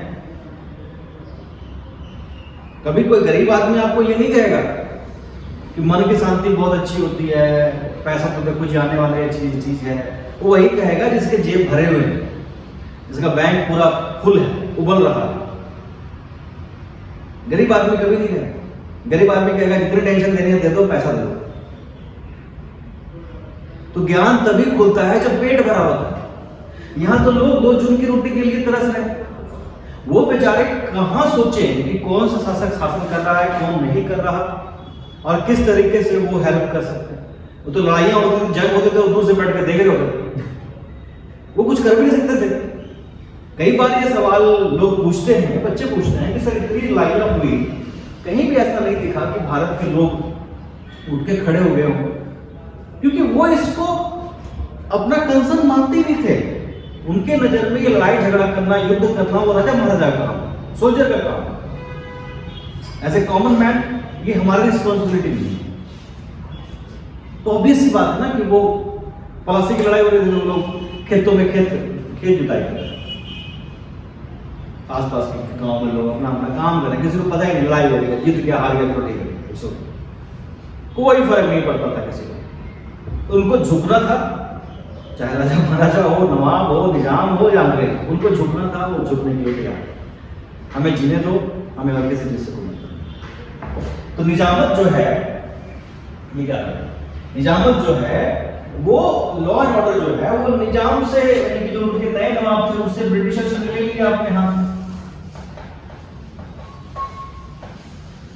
कभी कोई गरीब आदमी आपको ये नहीं कहेगा कि मन की शांति बहुत अच्छी होती है, पैसा तो देखो जाने वाले चीज है। वो वही कहेगा जिसके जेब भरे हुए हैं, जिसका बैंक पूरा फुल है, उबल रहा है। गरीब आदमी कभी नहीं कहेगा। गरीब आदमी कहेगा जितनी टेंशन देनी है दे दो, पैसा दे दो। तो ज्ञान तभी खुलता है जब पेट भरा होता है। यहां तो लोग 2 जून की रोटी के लिए तरस रहे हैं। वो बेचारे कहां सोचे कि कौन सा शासक शासन कर रहा है, कौन नहीं कर रहा, और किस तरीके से वो हेल्प कर सकते हैं। वो तो लड़ाइयां होती थी, जंग होते थे, दूर से बैठ कर देख रहे होते, वो कुछ कर भी नहीं सकते थे। कई बार ये सवाल लोग पूछते हैं, बच्चे पूछते हैं कि सर इतनी लड़ाइयां हुई, कहीं भी ऐसा नहीं दिखा कि भारत के लोग उठ के खड़े हो गए हों, क्योंकि वो इसको अपना कंसर्न मानते ही नहीं थे। उनके नजर में ये लड़ाई झगड़ा करना, युद्ध करना वो राजा महाराजा का काम, सोल्जर का काम। एज ए कॉमन मैन ये हमारी रिस्पॉन्सिबिलिटी नहीं है। तो ऑब्वियस सी बात है ना कि वो पड़ोसी की लड़ाई हो रही थी, लोग खेतों में खेत जुताई कर रहे, आसपास के गांव में लोग अपना अपना काम कर रहे हैं, किसी को पता ही नहीं लड़ाई हो रही है, जीत गया हार गया तो ठीक है, कोई फर्क नहीं पड़ता था किसी को। तो उनको झुकना था, चाहे राजा महाराजा हो, नवाब हो, निजाम हो या अंग्रेज, उनको झुकना था, वो झुकने के लिए तैयार। हमें जीने दो, हमें हल्के से जिससे को। तो निजामत जो है, ये क्या है, निजामत जो है वो लॉ एंड ऑर्डर जो है वो निजाम से, यानी कि जो उनके नए नवाब थे उससे ब्रिटिशर्स ने ले लिया अपने हाथ,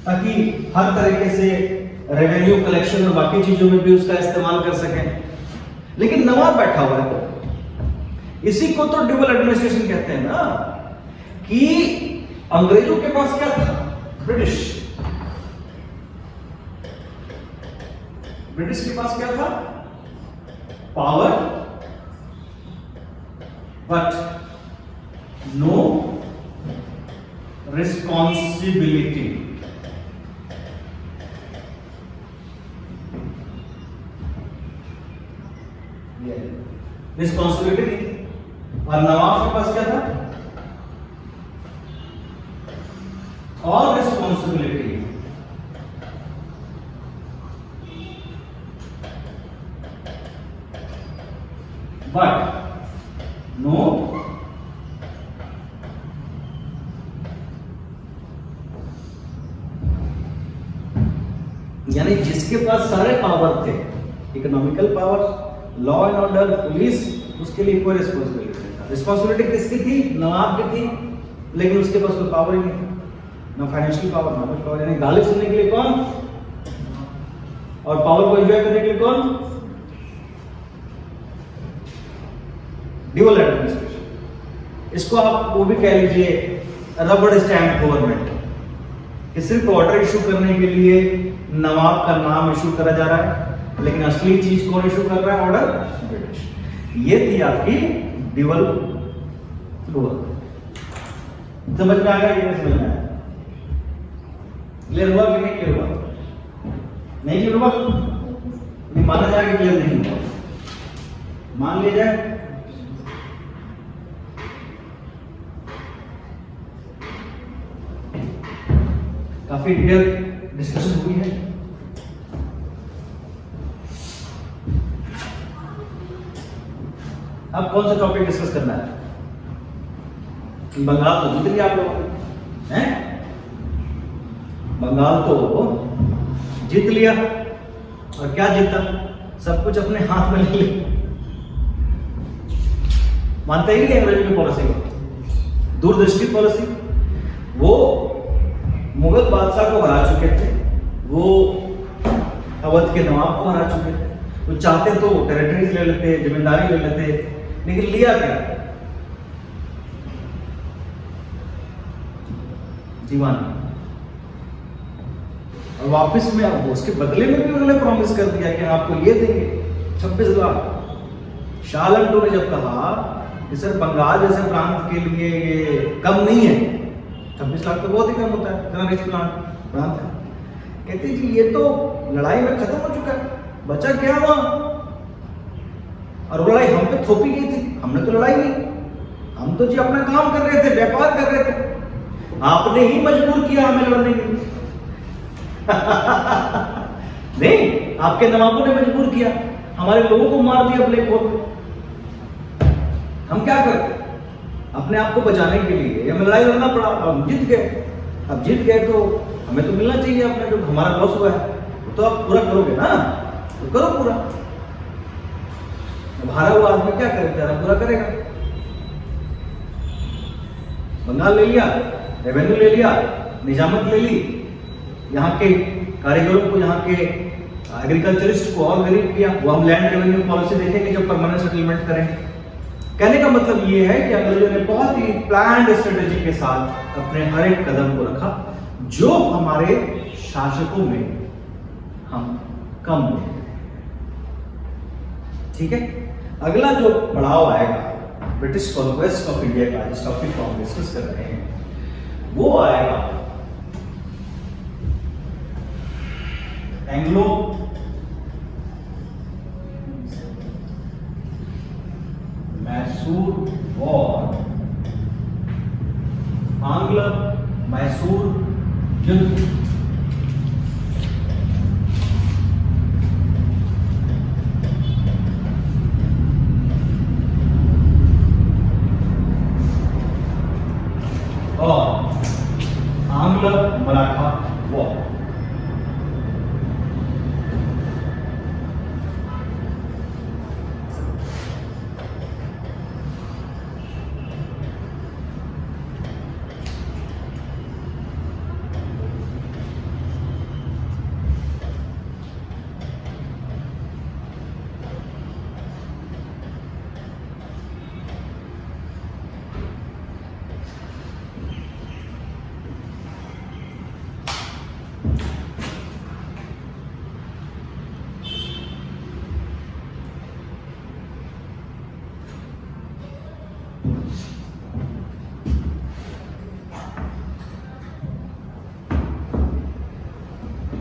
ताकि हर तरीके से रेवेन्यू कलेक्शन और बाकी चीजों में भी उसका इस्तेमाल कर सकें। लेकिन नवाब बैठा हुआ है, इसी को तो ड्यूअल एडमिनिस्ट्रेशन कहते हैं ना, कि अंग्रेजों के पास क्या था, ब्रिटिश के पास क्या था, power but no responsibility. Responsibility नहीं थी। और नवाब के पास क्या था, और रिस्पॉन्सिबिलिटी, बट नो यानी जिसके पास सारे पावर थे, economical power, law and order, police, उसके लिए कोई रिस्पॉन्सिबिलिटी नहीं था। रिस्पॉन्सिबिलिटी किसकी थी, नवाब की थी, लेकिन उसके पास कोई पावर ही नहीं था, ना फाइनेंशियल पावर ना कुछ पावर। यानी गालिब सुनने के लिए कौन, और पावर को एंजॉय करने के लिए कौन, ड्यूअल एडमिनिस्ट्रेशन। इसको आप वो भी कह लीजिए रबड़ स्टैम्प गवर्नमेंट, कि सिर्फ ऑर्डर इशू करने के लिए नवाब का नाम इशू करा जा रहा है, लेकिन असली चीज कौन इशू कर रहा है, ऑर्डर, ब्रिटिश। ये थी आपकी ड्यूअल गवर्नमेंट। समझ में आ गया कि नहीं समझ में आया, क्लियर हुआ कि नहीं क्लियर हुआ, नहीं क्लियर हुआ, नहीं माना जाए कि क्लियर नहीं हुआ, मान लिया जाए। काफी डिटेल डिस्कशन हुई है। अब कौन सा टॉपिक डिस्कस करना है, बंगाल तो जीत लिया आप लोगों ने, हैं? बंगाल तो जीत लिया, और क्या जीता, सब कुछ अपने हाथ में ले लिया। मानते ही नहीं अंग्रेजों की पॉलिसी को, दूरदृष्टि पॉलिसी। वो मुगल बादशाह को हरा चुके थे, वो अवध के नवाब को हरा चुके थे, वो चाहते तो टेरिटरीज ले लेते, जिम्मेदारी ले लेते, लेकिन लिया क्या, दीवानी। और वापस में उसके बदले में भी उन्होंने प्रॉमिस कर दिया कि आपको ये देंगे 26 लाख। शाह आलम टू ने जब कहा कि सर बंगाल जैसे प्रांत के लिए ये कम नहीं है, 26 लाख तो बहुत ही कम होता है, इतना रिच प्रांत है, कहते जी ये तो लड़ाई में खत्म हो चुका है, बचा क्या हुआ? और वो लड़ाई हम पे थोपी गई थी, हमने तो लड़ाई नहीं, हम तो जी अपना काम कर रहे थे, व्यापार कर रहे थे, आपने ही मजबूर किया हमें लड़ने के लिए। नहीं, आपके नवाबों ने मजबूर किया, हमारे लोगों को मार दिया ब्लैक होल में। हम क्या करते? अपने आप को बचाने के लिए हमें लड़ाई लड़ना पड़ा, हम जीत गए। अब जीत गए तो हमें तो मिलना चाहिए अपने, जो हमारा लॉस हुआ है तो आप पूरा करोगे ना, तो करो पूरा। अब हारा हुआ आदमी क्या करे, बेचारा पूरा करेगा। बंगाल ले लिया, रेवेन्यू ले लिया, निजामत ले ली, यहाँ के कारीगरों को, यहाँ के एग्रीकल्चरिस्ट को और गरीब किया। वो हम लैंड रेवेन्यू पॉलिसी देखेंगे जब परमानेंट सेटलमेंट करेंगे। कहने का मतलब ये है कि अंग्रेजों ने बहुत ही प्लान्ड स्ट्रेटेजी के साथ अपने हर एक कदम को रखा, जो हमारे शासकों में हम कम देखें। ठीक है, अगला जो पड़ाव आएगा ब्रिटिश कॉन्क्वेस्ट ऑफ इंडिया का, जिस टॉपिक को हम डिस्कस कर रहे हैं, वो आएगा एंग्लो मैसूर वॉर, आंग्ल मैसूर युद्ध। और आंग्ल मराठा वॉर।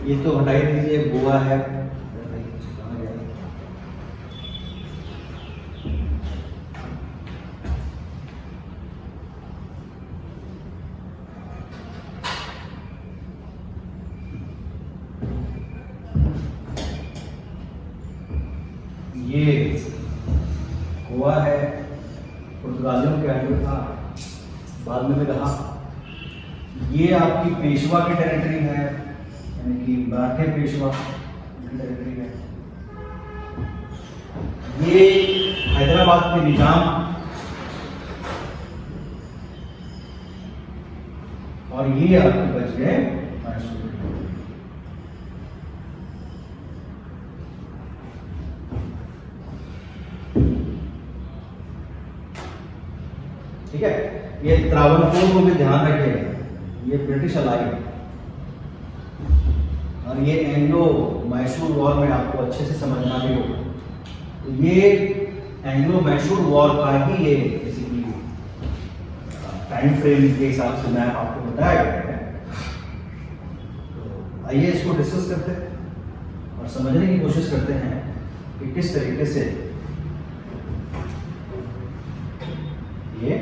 ये तो हटाई दीजिए, गोवा है। ये गोवा है, पुर्तगालियों के अंडर था, बाद में भी रहा। ये आपकी पेशवा की टेरिटरी है, यानी कि मराठे पेशवा की टेरिटरी है। ये हैदराबाद के निजाम, और ये आपके बच गए मैसूर। ठीक है, ये त्रावणकोर को भी ध्यान रखिएगा, ये ब्रिटिश अलाई है। और ये एंग्लो मैसूर वॉर में आपको अच्छे से समझना भी होगा। तो ये एंग्लो मैसूर वॉर का ही ये बेसिकली टाइम फ्रेम के हिसाब से मैप आपको बताया गया है। तो आइए इसको डिस्कस करते हैं और समझने की कोशिश करते हैं कि किस तरीके से ये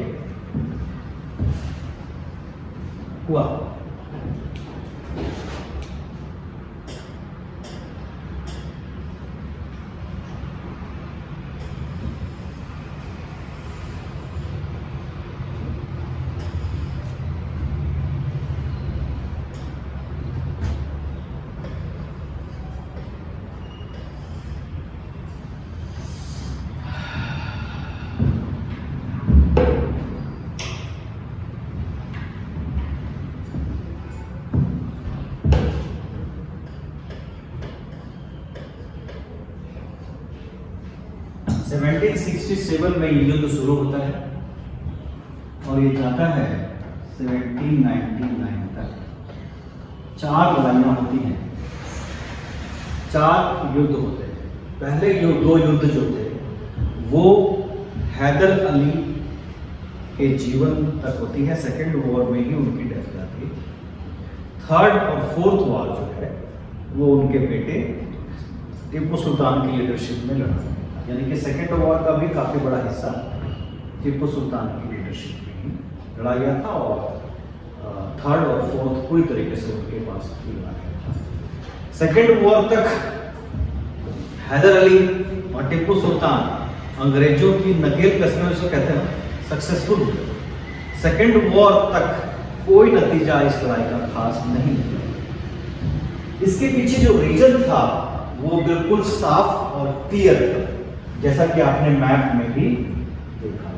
हुआ। सेवेंटीन 1767 में ये युद्ध शुरू होता है और ये जाता है 1799 तक। 4 लड़ाइयाँ होती हैं, 4 युद्ध होते हैं। पहले 2 युद्ध जो थे वो हैदर अली के जीवन तक होती है, सेकेंड वॉर में ही उनकी डेथ जाती है। 3rd और 4th वॉर जो है वो उनके बेटे टीपू सुल्तान की लीडरशिप में लड़ा, यानी कि सेकेंड वॉर का भी काफ़ी बड़ा हिस्सा टीपू सुल्तान की लीडरशिप में ही लड़ा गया था, और थर्ड और फोर्थ पूरी तरीके से उनके पास लड़ा गया था। सेकेंड वॉर तक हैदर अली और टीपू सुल्तान अंग्रेजों की नकेल कसने में, कहते हैं सक्सेसफुल हुए। सेकेंड वॉर तक कोई नतीजा इस लड़ाई का खास नहीं निकला। इसके पीछे जो रीजन था वो बिल्कुल साफ और क्लियर था, जैसा कि आपने मैप में भी देखा।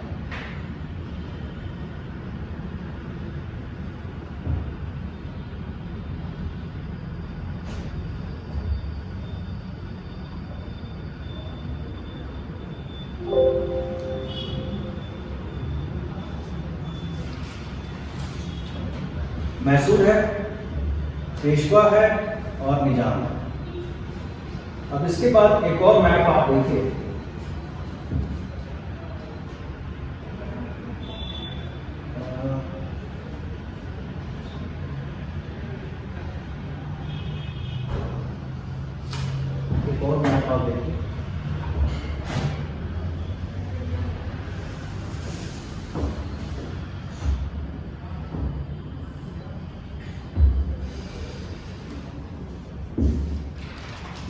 मैसूर है, पेशवा है और निजाम है। अब इसके बाद एक और मैप आप देखिए, एक और मैप आप देखिए,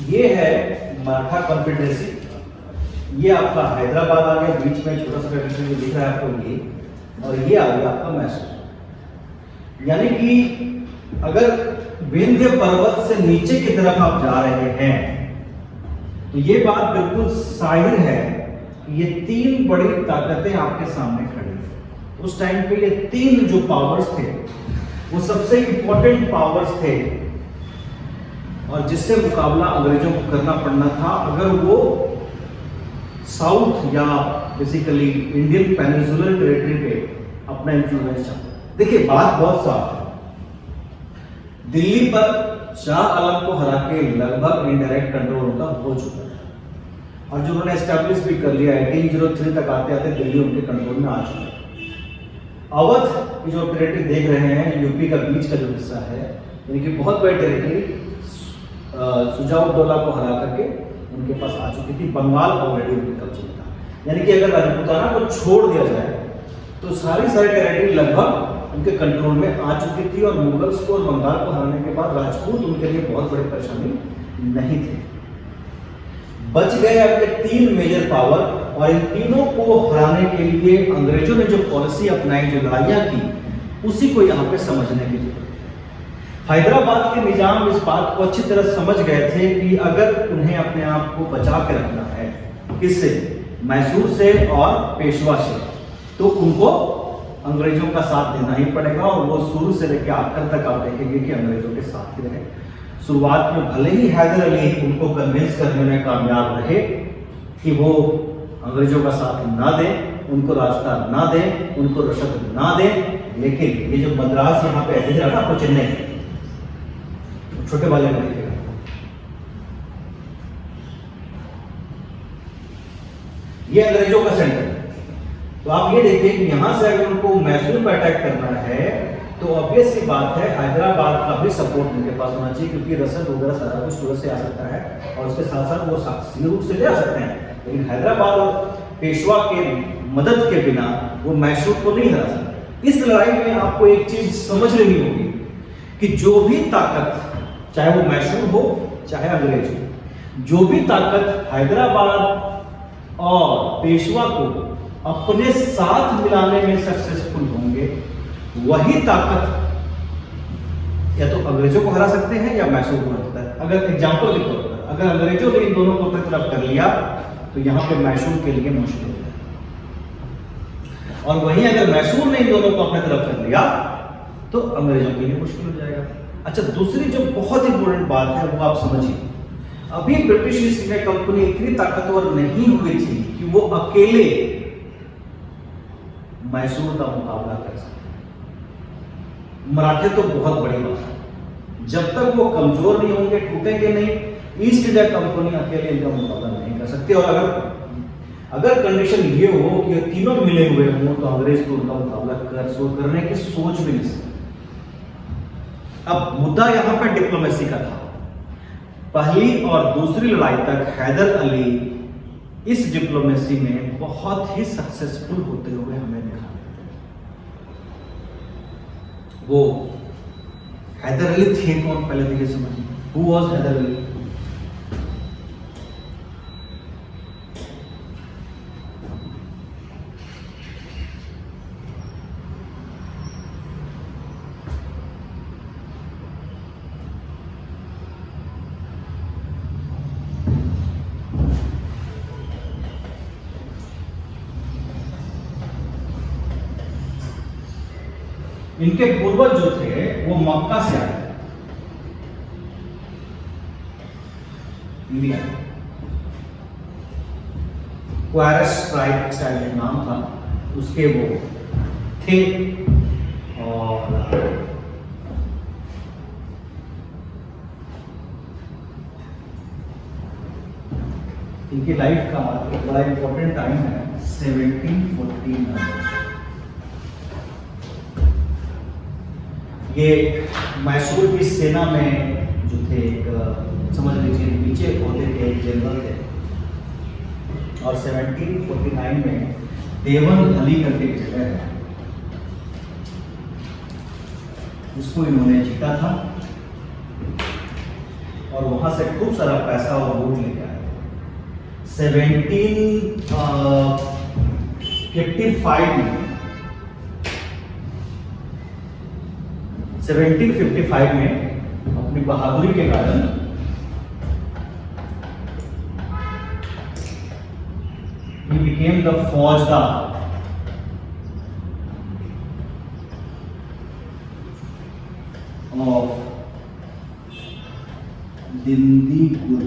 ये है मराठा कॉन्फेडरेसी। ये आपका हैदराबाद आ गया, बीच में छोटा सा टेरिटरी दिख रहा है आपको ये, और ये आ गया आपका मैसूर। यानी कि अगर विंध्य पर्वत से नीचे की तरफ आप जा रहे हैं तो ये बात बिल्कुल जाहिर है कि ये तीन बड़ी ताकतें आपके सामने खड़ी हैं। उस टाइम पे ये तीन जो पावर्स थे वो सबसे इंपॉर्टेंट पावर्स थे, और जिससे मुकाबला अंग्रेजों को करना पड़ना था अगर वो साउथ या बेसिकली इंडियन पेनिनसुलर टेरिटरी पे अपना इन्फ्लुएंस चाहते। देखिए बात बहुत साफ है, दिल्ली पर शाह आलम को हरा के लगभग इनडायरेक्ट कंट्रोल उनका हो चुका है, और जो उन्होंने एस्टेब्लिश भी कर लिया 1803 तक आते आते दिल्ली उनके कंट्रोल में आ चुका है। अवध की जो टेरिटरी देख रहे हैं, यूपी का बीच का जो हिस्सा है, यानी कि बहुत बड़ी टेरिटरी सुजाउद्दौला को हरा करके उनके पास आ चुकी थी। बंगाल ऑलरेडी उनके कब्जे में था, यानी कि अगर राजपूताना को छोड़ दिया जाए तो सारी टेरिटरी लगभग उनके कंट्रोल में आ चुकी थी, और मुगल्स को और बंगाल को हराने के बाद राजपूत उनके लिए बहुत बड़ी परेशानी नहीं थी। बच गए आपके तीन मेजर पावर, और इन तीनों को हराने के लिए अंग्रेजों ने जो पॉलिसी अपनाई, जो लड़ाइयां की, उसी को यहाँ पे समझने की जरूरत है। हैदराबाद के निजाम इस बात को अच्छी तरह समझ गए थे कि अगर उन्हें अपने आप को बचा के रखना है, किससे, मैसूर से और पेशवा से, तो उनको अंग्रेजों का साथ देना ही पड़ेगा, और वो शुरू से लेकर आखिर तक आप देखेंगे कि अंग्रेजों के साथ ही रहे। शुरुआत में भले ही हैदर अली उनको कन्विंस करने में कामयाब रहे कि वो अंग्रेजों का साथ ना दें, उनको रास्ता ना दें, उनको रशद ना दें, लेकिन ये जो मद्रास यहाँ पे एडिट रहा आपको चेन्नई, छोटे वाले में देखिएगा, ये अंग्रेजों का सेंटर है। तो आप ये देखिए कि यहां से अगर उनको मैसूर पर अटैक करना है तो ऑब्वियस सी बात है हैदराबाद का भी सपोर्ट उनके पास होना चाहिए, क्योंकि रसद वगैरह सारा कुछ सूरत से आ सकता है, और उसके साथ साथ वो सीधे रूप से ले आ सकते हैं, लेकिन हैदराबाद और पेशवा के मदद के बिना वो मैसूर को नहीं हरा सकते। इस लड़ाई में आपको एक चीज समझ लेनी होगी कि जो भी ताकत, चाहे वो मैसूर हो चाहे अंग्रेज हो, जो भी ताकत हैदराबाद और पेशवा को अपने साथ मिलाने में सक्सेसफुल होंगे, वही ताकत या तो अंग्रेजों को हरा सकते हैं या मैसूर को हरा सकता है। अगर एग्जांपल के तौर पर अगर अंग्रेजों ने इन दोनों को अपनी तरफ कर लिया तो यहाँ पे मैसूर के लिए मुश्किल है, और वहीं अगर मैसूर ने इन दोनों को अपनी तरफ कर लिया तो अंग्रेजों के लिए मुश्किल हो जाएगा। अच्छा, दूसरी जो बहुत इंपॉर्टेंट बात है वो आप समझिए, अभी ब्रिटिश ईस्ट इंडिया कंपनी इतनी ताकतवर नहीं हुई थी कि वो अकेले मैसूर का मुकाबला कर सके। मराठे तो बहुत बड़ी बात है, जब तक वो कमजोर नहीं होंगे, टूटेंगे नहीं, ईस्ट इंडिया कंपनी अकेले इनका मुकाबला नहीं कर सकती। और अगर कंडीशन ये हो कि ये तीनों मिले हुए हों तो अंग्रेज तो उनका मुकाबला करने की सोच भी नहीं सकते। अब मुद्दा यहां पर डिप्लोमेसी का था। पहली और दूसरी लड़ाई तक हैदर अली इस डिप्लोमेसी में बहुत ही सक्सेसफुल होते हुए हमें दिखा। वो हैदर अली थे कौन, पहले तो ये समझिए, हु वाज हैदर अली? इनके पूर्वज जो थे वो मक्का से आए इंडिया। क्वारस ट्राइब शायद नाम था उसके, वो थे। और इनकी लाइफ का बड़ा इंपॉर्टेंट टाइम है 1749। ये मैसूर की सेना में जो थे, समझ लीजिए नीचे होते थे, एक जनरल थे। और 1749 में देवन अली करके एक जगह है, उसको इन्होंने जीता था और वहां से खूब सारा पैसा और लूट लेके आए। 1755 में अपनी बहादुरी के कारण he became the फौजदार of दिल्लीगुल।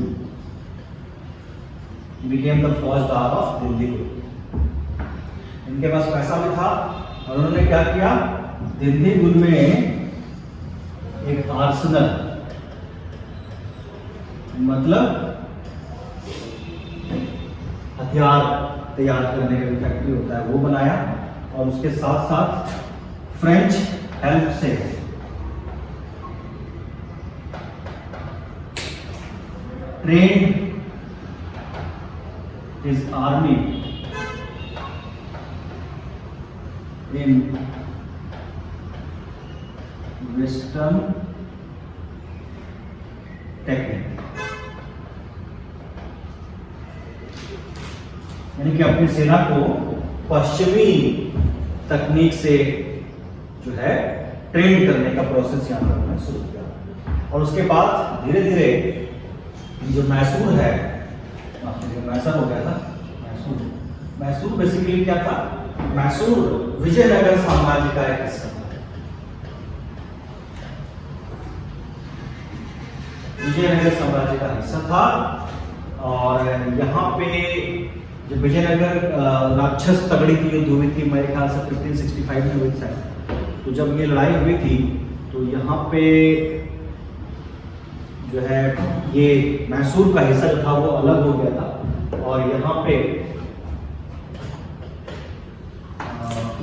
He became the फौजदार of दिल्लीगुल। इनके पास पैसा भी था और उन्होंने क्या किया, दिल्लीगुल में एक आर्सेनल, मतलब हथियार तैयार करने का फैक्ट्री होता है, वो बनाया। और उसके साथ साथ फ्रेंच हेल्प से train his army in western technique, यानी कि अपनी सेना को पश्चिमी तकनीक से जो है ट्रेन करने का प्रोसेस यहाँ पर उन्होंने शुरू किया। और उसके बाद धीरे धीरे जो मैसूर है, मैसूर हो गया था। मैसूर बेसिकली क्या था, मैसूर विजयनगर साम्राज्य का एक हिस्सा था। विजयनगर साम्राज्य का हिस्सा था। और यहाँ पे जब विजयनगर राक्षस तगड़ी की युद्ध हुई थी, मेरे ख्याल से 1565 में हुई थी। तो जब ये लड़ाई हुई थी तो यहाँ पे जो है ये मैसूर का हिस्सा जो था वो अलग हो गया था। और यहाँ पे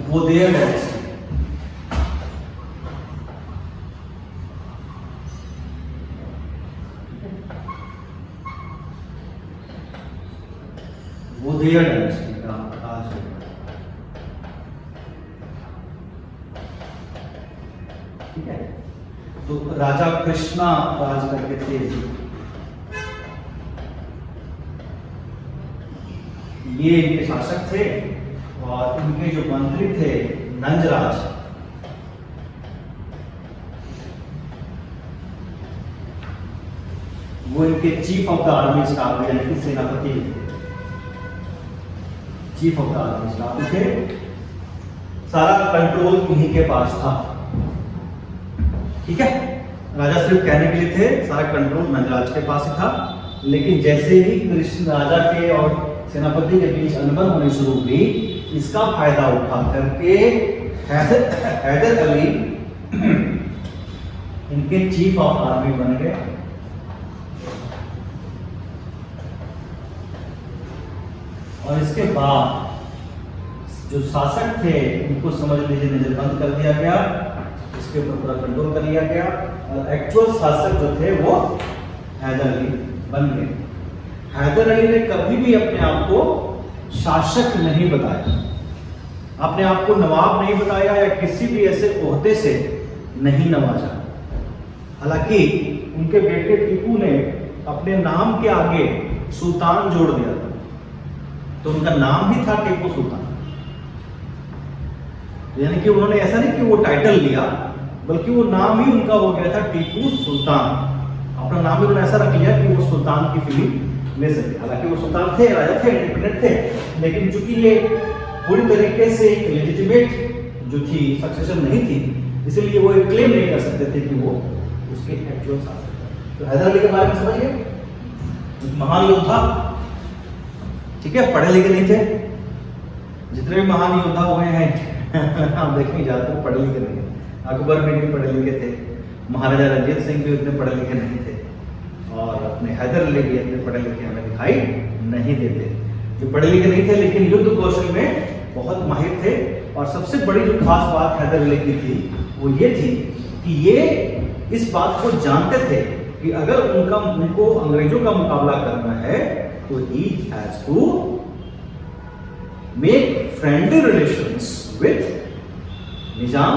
वो देयर डायनेस्टी, वो देयर डायनेस्टी का राज हो गया। ठीक है, तो राजा कृष्णा राज करके थे, ये इनके शासक थे। और इनके जो मंत्री थे नंजराज, वो इनके chief of the army staff, यानी कि सेनापति, chief of the army staff थे। सारा कंट्रोल इन्हीं के पास था। ठीक है, राजा सिर्फ कहने के लिए थे, सारा कंट्रोल नंजराज के पास ही था। लेकिन जैसे ही कृष्ण राजा के और सेनापति के बीच अनबन होनी शुरू हुई, इसका फायदा उठा करके हैदर अली इनके चीफ ऑफ आर्मी बन गए। और इसके बाद जो शासक थे इनको समझ लीजिए नजरबंद कर दिया गया, इसके ऊपर पूरा कंट्रोल कर लिया गया। और एक्चुअल शासक जो थे वो हैदर अली बन गए। हैदर अली ने कभी भी अपने आप को शासक नहीं बताया, अपने आप को नवाब नहीं बताया या किसी भी ऐसे ओहदे से नहीं नवाजा। हालांकि उनके बेटे टीपू ने अपने नाम के आगे सुल्तान जोड़ दिया था, तो उनका नाम ही था टीपू सुल्तान। यानी कि उन्होंने ऐसा नहीं कि वो टाइटल लिया, बल्कि वो नाम ही उनका हो गया था टीपू सुल्तान। अपना नाम ही उन्होंने ऐसा रख लिया कि वो सुल्तान की फीलिंग ले सके। हालांकि वो सुल्तान थे, राजा थे, इंडिपेंडेंट थे, लेकिन चूंकि ये पूरी तरीके से एक लेजिटिमेट जो थी सक्सेशन नहीं थी, इसीलिए वो एक क्लेम नहीं कर सकते थे कि वो उसके एक्चुअल शासक थे। तो हैदर अली के बारे में समझिए, महान योद्धा, ठीक है, पढ़े लिखे नहीं थे। जितने भी महान योद्धा हुए हैं आप देखेंगे ज्यादातर पढ़े लिखे नहीं थे। अकबर भी नहीं पढ़े लिखे थे, महाराजा रंजीत सिंह भी उतने पढ़े लिखे नहीं थे, और अपने हैदर अली भी इतने पढ़े लिखे हमें दिखाई नहीं देते। जो पढ़े लिखे नहीं थे लेकिन युद्ध कौशल में बहुत माहिर थे। और सबसे बड़ी जो खास बात हैदर अली की थी वो ये थी कि ये इस बात को जानते थे कि अगर उनको अंग्रेजों का मुकाबला करना है तो he has to make friendly relations with Nizam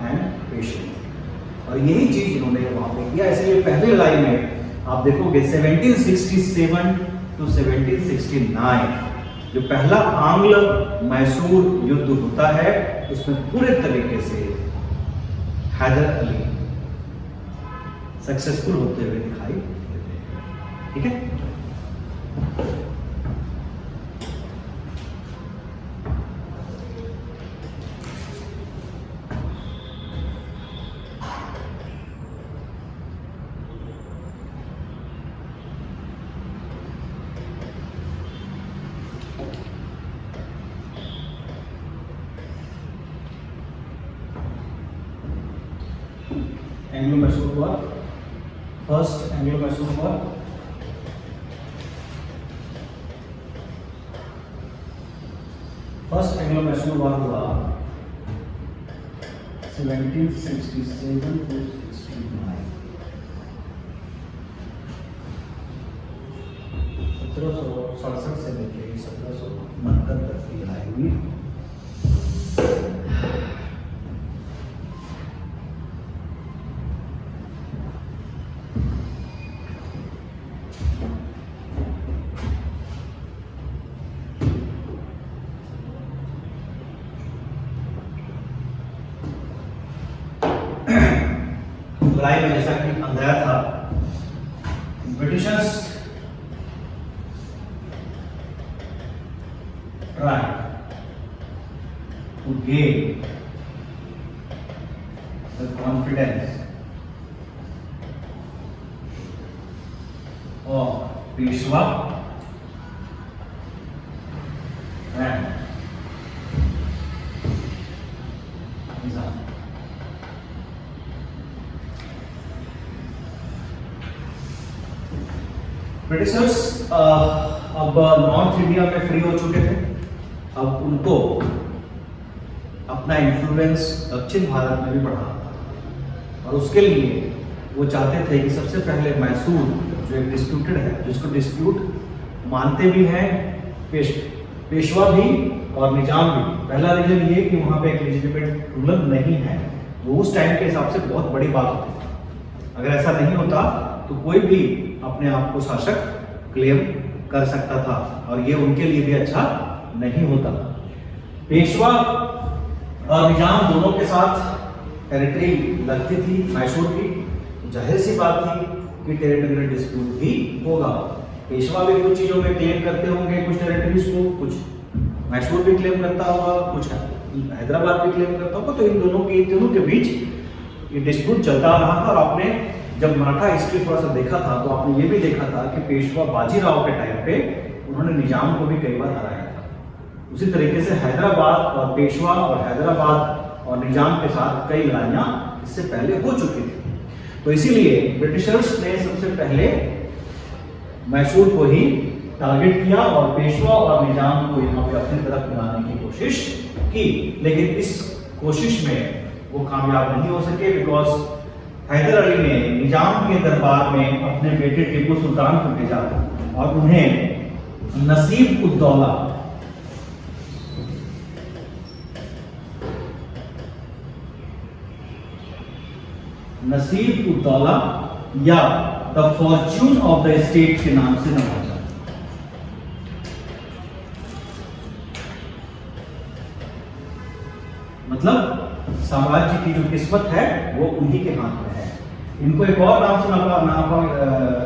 and Peshwa. और यही चीज इन्होंने वहां पे किया। इसलिए पहली लड़ाई में आप देखोगे 1767 to 1769 जो पहला आंग्ल मैसूर युद्ध होता है, उसमें पूरे तरीके से हैदर अली सक्सेसफुल होते हुए दिखाई देते हैं। ठीक है, Anglo Mysore war, first Anglo Mysore war. First Anglo Mysore war हुआ 1767 to 69। 1767 से लेकर 1769 तक की लड़ाई हुई। लड़ाई में जैसा कि अंदाजा था, Britishers tried to gain the confidence of Peshwa and Nizam। Britishers अब नॉर्थ इंडिया में फ्री हो चुके थे। अब उनको अपना इन्फ्लुएंस दक्षिण भारत में भी बढ़ाना था, और उसके लिए वो चाहते थे कि सबसे पहले मैसूर जो एक डिस्प्यूटेड है, जिसको डिस्प्यूट मानते भी हैं पेशवा भी और निजाम भी। पहला रीजन ये कि वहाँ पे एक लेजिटिमेट रूलर नहीं है, वो उस टाइम के हिसाब से बहुत बड़ी बात होती थी। अगर ऐसा नहीं होता तो कोई भी अपने आप को शासक क्लेम कर सकता था, और ये उनके लिए भी अच्छा नहीं होता। पेशवा और निजाम दोनों के साथ टेरिटरी लगती थी मैसूर की, जाहिर सी बात थी कि टेरिटोरियल डिस्प्यूट भी होगा। पेशवा भी कुछ चीज़ों में क्लेम करते होंगे, कुछ टेरिटरीज को, कुछ मैसूर भी क्लेम करता होगा, कुछ हैदराबाद भी क्लेम करता होगा। तो इन दोनों के बीच ये डिस्प्यूट चलता रहा था। और आपने जब मराठा हिस्ट्री थोड़ा सा देखा था तो आपने ये भी देखा था कि पेशवा बाजीराव के टाइम पे उन्होंने निजाम को भी कई बार हराया था। उसी तरीके से हैदराबाद और पेशवा और हैदराबाद और निजाम के साथ कई लड़ाइयाँ इससे पहले हो चुकी थी। तो इसीलिए ब्रिटिशर्स ने सबसे पहले मैसूर को ही टारगेट किया और पेशवा और निजाम को यहाँ पे अपनी तरफ बुलाने की कोशिश की, लेकिन इस कोशिश में वो कामयाब नहीं हो सके, बिकॉज हैदर अली ने निजाम के दरबार में अपने बेटे टीपू सुल्तान को भेजा और उन्हें नसीब उद्दौला या the Fortune of the state के नाम से नवाजा। मतलब साम्राज्य की जो किस्मत है वो उन्हीं के हाथ में है। इनको एक और नाम से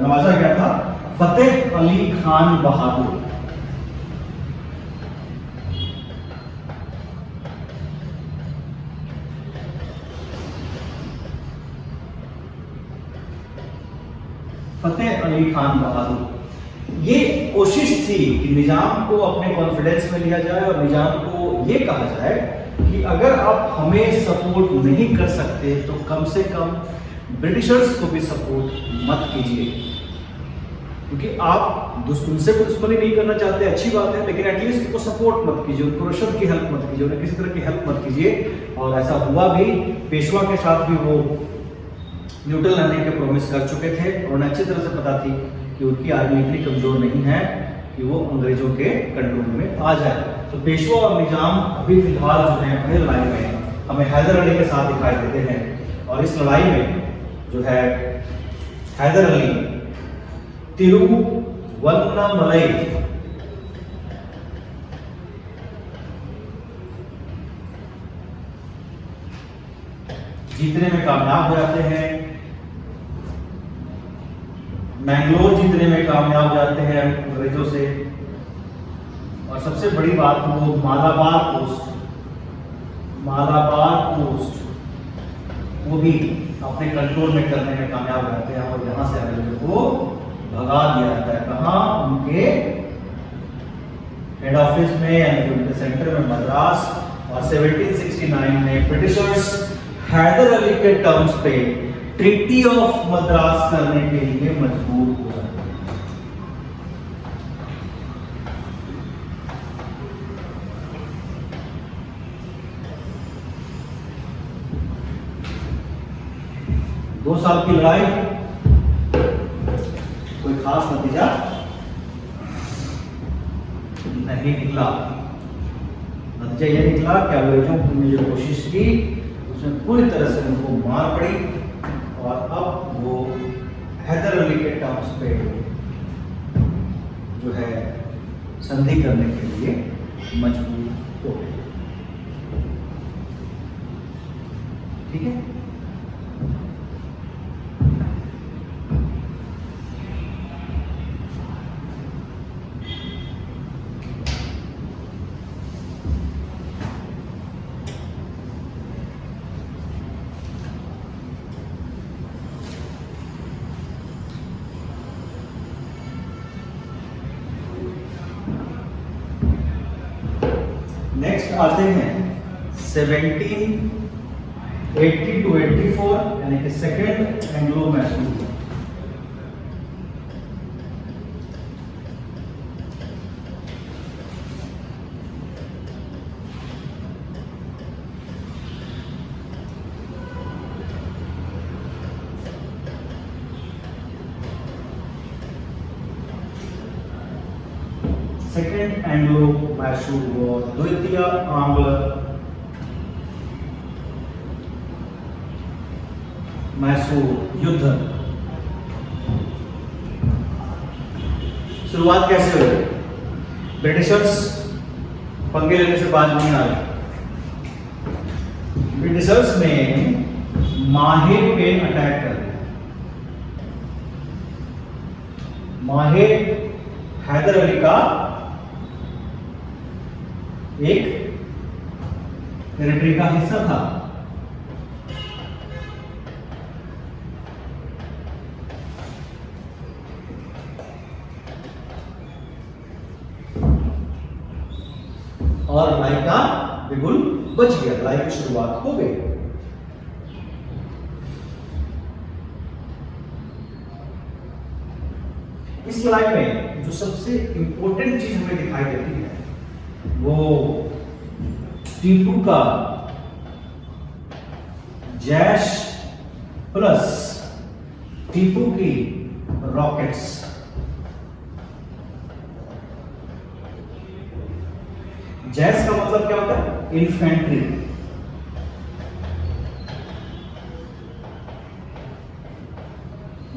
नवाजा गया था, फतेह अली खान बहादुर। फतेह अली खान बहादुर। ये कोशिश थी कि निजाम को अपने कॉन्फिडेंस में लिया जाए और निजाम को ये कहा जाए कि अगर आप हमें सपोर्ट नहीं कर सकते तो कम से कम ब्रिटिशर्स को भी सपोर्ट मत कीजिए, क्योंकि आप उनसे भी दुश्मनी नहीं करना चाहते, अच्छी बात है, लेकिन एटलीस्ट उनको सपोर्ट मत कीजिए, उनको रशद की हेल्प मत कीजिए, उन्हें किसी तरह की हेल्प मत कीजिए। और ऐसा हुआ भी, पेशवा के साथ भी वो न्यूट्रल रहने के प्रॉमिस कर चुके थे और उन्हें अच्छी तरह से पता थी कि उनकी आर्मी इतनी कमजोर नहीं है कि वो अंग्रेजों के कंट्रोल में आ जाए। तो पेशवा और निजाम अभी फिलहाल जो है पहली लड़ाई में हमें हैदर अली के साथ दिखाई देते हैं और इस लड़ाई में जो है हैदर अली तिरुवन्नामलई जीतने में कामयाब हो जाते हैं, मैंगलोर जीतने में कामयाब हो जाते हैं अंग्रेजों से, और सबसे बड़ी बात वो मालाबार पोस्ट वो भी अपने कंट्रोल में करने में कामयाब हो जाते हैं और यहाँ से अंग्रेजों को भगा दिया जाता है। कहाँ? उनके हेड ऑफिस में यानी उनके सेंटर में मद्रास। और 1769 में ब्रिटिशर्स हैदर अली के टर्म्स पे ट्रीटी ऑफ मद्रास करने के लिए मजबूर हो जाते हैं। दो साल की लड़ाई, कोई खास नतीजा नहीं निकला। नतीजा यह निकला कि अंग्रेजों ने जो कोशिश की उसमें पूरी तरह से उनको मार पड़ी और अब वो हैदर अली के टर्म्स पे जो है संधि करने के लिए मजबूर हो गए। ठीक है, नेक्स्ट आते हैं 1780 to 84 यानी कि second Anglo Mysore. Second Anglo Mysore war, द्वितीय आंग्ल मैसूर युद्ध। शुरुआत कैसे हुई? ब्रिटिशर्स पंगे लेने से बाज नहीं आए। ब्रिटिशर्स ने माहे पे अटैक कर दिया। माहे हैदर अली का एक टेरिटरी का हिस्सा था। और लड़ाई का बिगुल बच गया, लड़ाई की शुरुआत हो गई। इस लड़ाई में जो सबसे इंपॉर्टेंट चीज हमें दिखाई देती है वो टीपू का जैश प्लस टीपू की रॉकेट्स। जैस का मतलब क्या होता है? इन्फेंट्री।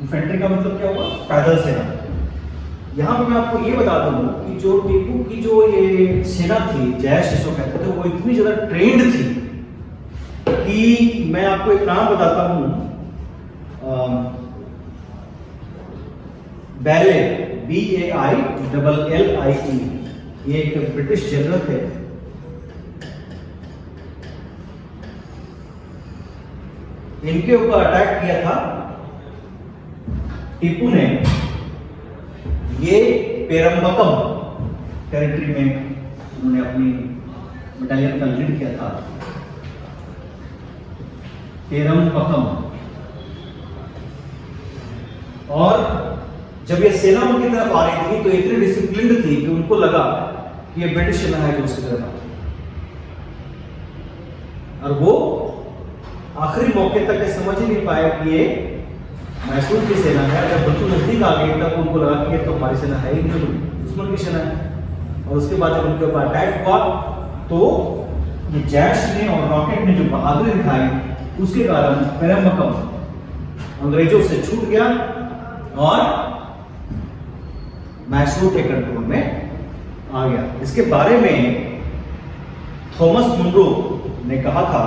इन्फेंट्री का मतलब क्या हुआ? पैदल सेना। यहां पे मैं आपको ये बता दूं कि जो टीपू की जो ये सेना थी, जैश जिसको कहते थे, वो इतनी ज्यादा ट्रेंड थी कि मैं आपको एक नाम बताता हूं, बैले, BAILLIE, ये एक ब्रिटिश जनरल थे। इनके ऊपर अटैक किया था टीपू ने। ये पेरम्बकम टेरिटरी में उन्होंने अपनी बटालियन का लीड किया था। पेरम्बकम। और जब ये सेना उनकी तरफ आ रही थी तो इतनी डिसिप्लिन्ड थी कि उनको लगा कि ये ब्रिटिश सेना है जो उसकी तरफ, और वो आखिरी मौके तक ये समझ ही नहीं पाए कि ये मैसूर की सेना है। जब बिल्कुल नजदीक आ गई तब उनको लगा कि ये तो हमारी सेना है ही नहीं, दुश्मन की सेना है। और उसके बाद जब उनके ऊपर अटैक हुआ तो ये जैश ने और रॉकेट ने जो बहादुरी दिखाई, उसके कारण पेरम्बकम अंग्रेजों से छूट गया और मैसूर के कंट्रोल में आ गया। इसके बारे में थॉमस मुनरो ने कहा था,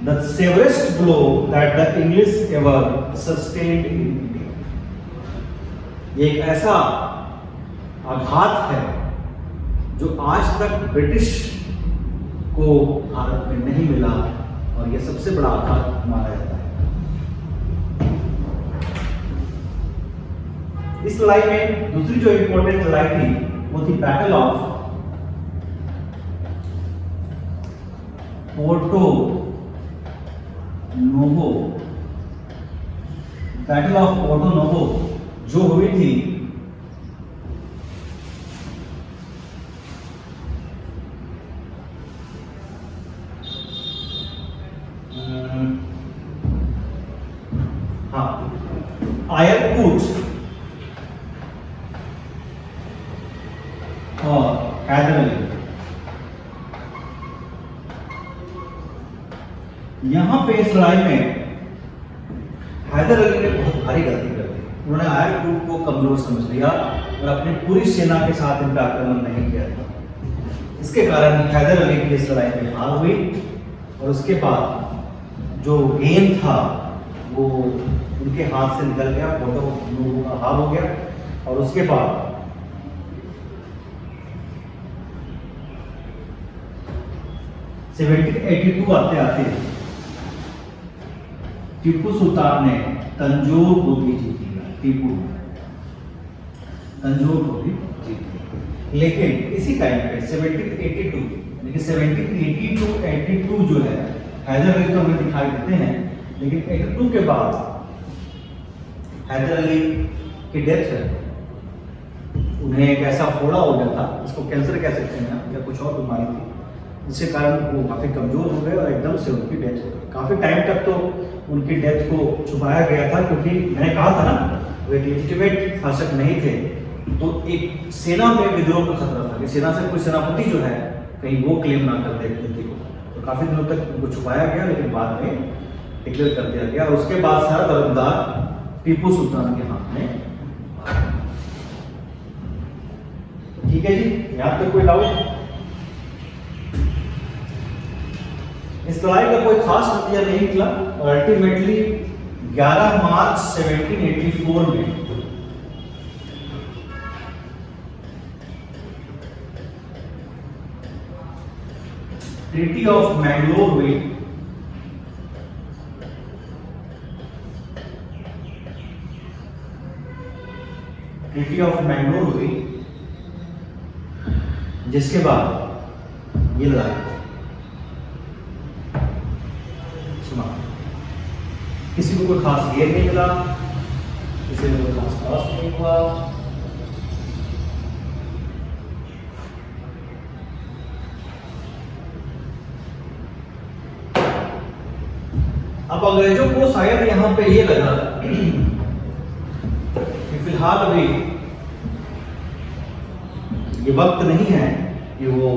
the severest blow that the English ever sustained in India। ये एक ऐसा आघात है जो आज तक ब्रिटिश को भारत में नहीं मिला, और ये सबसे बड़ा आघात माना जाता है। इस लड़ाई में दूसरी जो इंपॉर्टेंट लड़ाई थी वो थी battle of Porto Novo. Battle of Porto Novo जो हुई थी आयरकूट और हैदर अली। यहां पे इस लड़ाई में हैदर अली ने बहुत भारी गलती कर दी। उन्होंने आयरकूट को कमजोर समझ लिया और अपनी पूरी सेना के साथ इन पर आक्रमण नहीं किया था। इसके कारण हैदर अली की इस लड़ाई में हार हुई, और उसके बाद जो गेंद था वो उनके हाथ से निकल गया, पोर्टो नोवो का हार हो गया। और उसके बाद 1782 आते आते टीपू सुल्तान ने तंजौर को भी जीत लिया। टीपू तंजौर को भी जीत लिया। लेकिन इसी टाइम पे 1782, लेकिन 1782 जो है, हैदर अली तो हमें दिखाई देते हैं, लेकिन 82 के बाद हैदर अली की डेथ है। उन्हें एक ऐसा फोड़ा हो गया था, इसको कैंसर कह सकते हैं या कुछ और बीमारी थी, जिसके कारण वो काफ़ी कमज़ोर हो गए और एकदम से उनकी डेथ हो गई। काफ़ी टाइम तक तो उनकी डेथ को छुपाया गया था, क्योंकि मैंने कहा था ना वो एक लेजिटिमेट शासक नहीं थे, तो एक सेना में विद्रोह का खतरा था कि सेना से कोई सेनापति जो है कहीं वो क्लेम ना कर दे कृति को। तो काफ़ी दिनों तक उनको छुपाया गया, लेकिन बाद में डिक्लेयर कर दिया गया। और उसके बाद सारा दरबार टीपू सुल्तान के हाथ में। ठीक है जी, यहाँ तक कोई डाउट? इस लड़ाई का कोई खास नतीजा नहीं निकला, और अल्टीमेटली 11 मार्च 1784 में ट्रीटी ऑफ मैंगलोर हुई। ट्रीटी ऑफ मैंगलोर हुई, जिसके बाद ये लड़ाई किसी को कोई खास गेम नहीं मिला, किसी को कोई खास लॉस नहीं हुआ। अब अंग्रेजों को शायद यहाँ पे ये लगा कि फिलहाल अभी ये वक्त नहीं है कि वो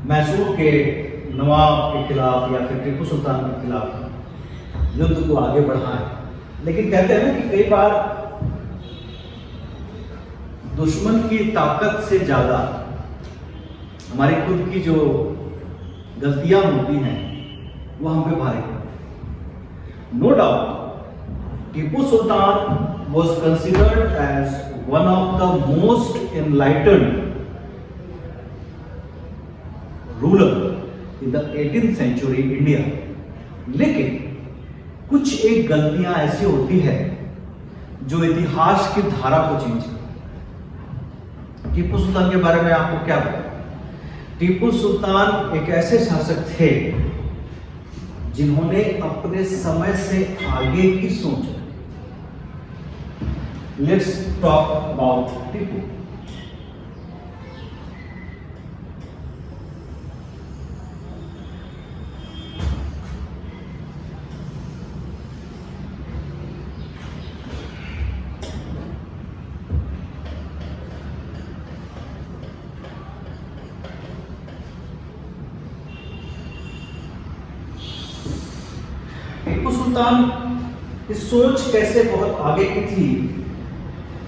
मैसूर के नवाब के खिलाफ या फिर टीपू सुल्तान के खिलाफ युद्ध को आगे बढ़ाएं। लेकिन कहते हैं ना कि कई बार दुश्मन की ताकत से ज्यादा हमारी खुद की जो गलतियां होती हैं वो हम पे भारी पड़ती। No doubt Tipu Sultan was considered as one of the most enlightened ruler in the 18th century India। लेकिन कुछ एक गलतियां ऐसी होती है जो इतिहास की धारा को चेंज करती। टीपू सुल्तान के बारे में आपको क्या पता? टीपू सुल्तान एक ऐसे शासक थे जिन्होंने अपने समय से आगे की सोच। Let's talk about Tipu। Tipu Sultan की सोच कैसे बहुत आगे की थी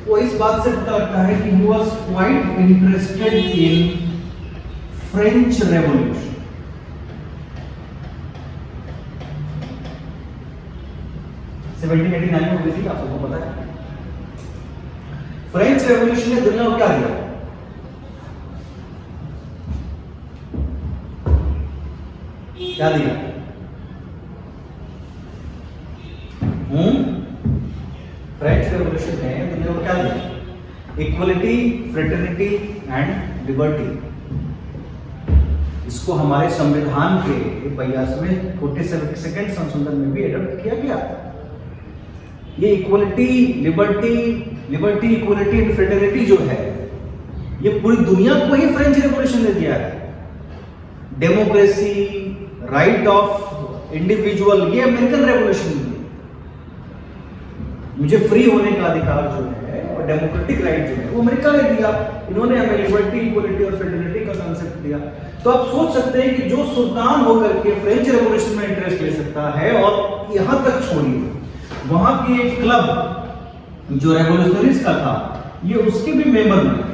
वो इस बात से पता लगता है कि he was quite interested in French revolution. Seventeen 1889 में हुई थी, आप सबको पता है। फ्रेंच रेवोल्यूशन ने दुनिया को क्या दिया? क्या दिया? फ्रेंच रेवोल्यूशन ने दुनिया को क्या दिया? Equality, fraternity and liberty. इसको हमारे संविधान के 82वें 42nd संशोधन में भी एडॉप्ट किया गया। ये equality, liberty, equality and fraternity जो है ये पूरी दुनिया को ही फ्रेंच रेवोल्यूशन ने दिया है। डेमोक्रेसी, राइट ऑफ इंडिविजुअल, ये अमेरिकन रेवोल्यूशन ने। मुझे फ्री होने का अधिकार जो है और डेमोक्रेटिक राइट जो है वो अमेरिका ने दिया। इन्होंने हमें लिबर्टी, इक्वलिटी और फेडरलिटी का कॉन्सेप्ट दिया। तो आप सोच सकते हैं कि जो सुल्तान होकर के फ्रेंच रेवोल्यूशन में इंटरेस्ट ले सकता है, और यहां तक छोड़िए वहां की एक क्लब जो रेवोल्यूशनरीज का था ये उसके भी मेंबर बने।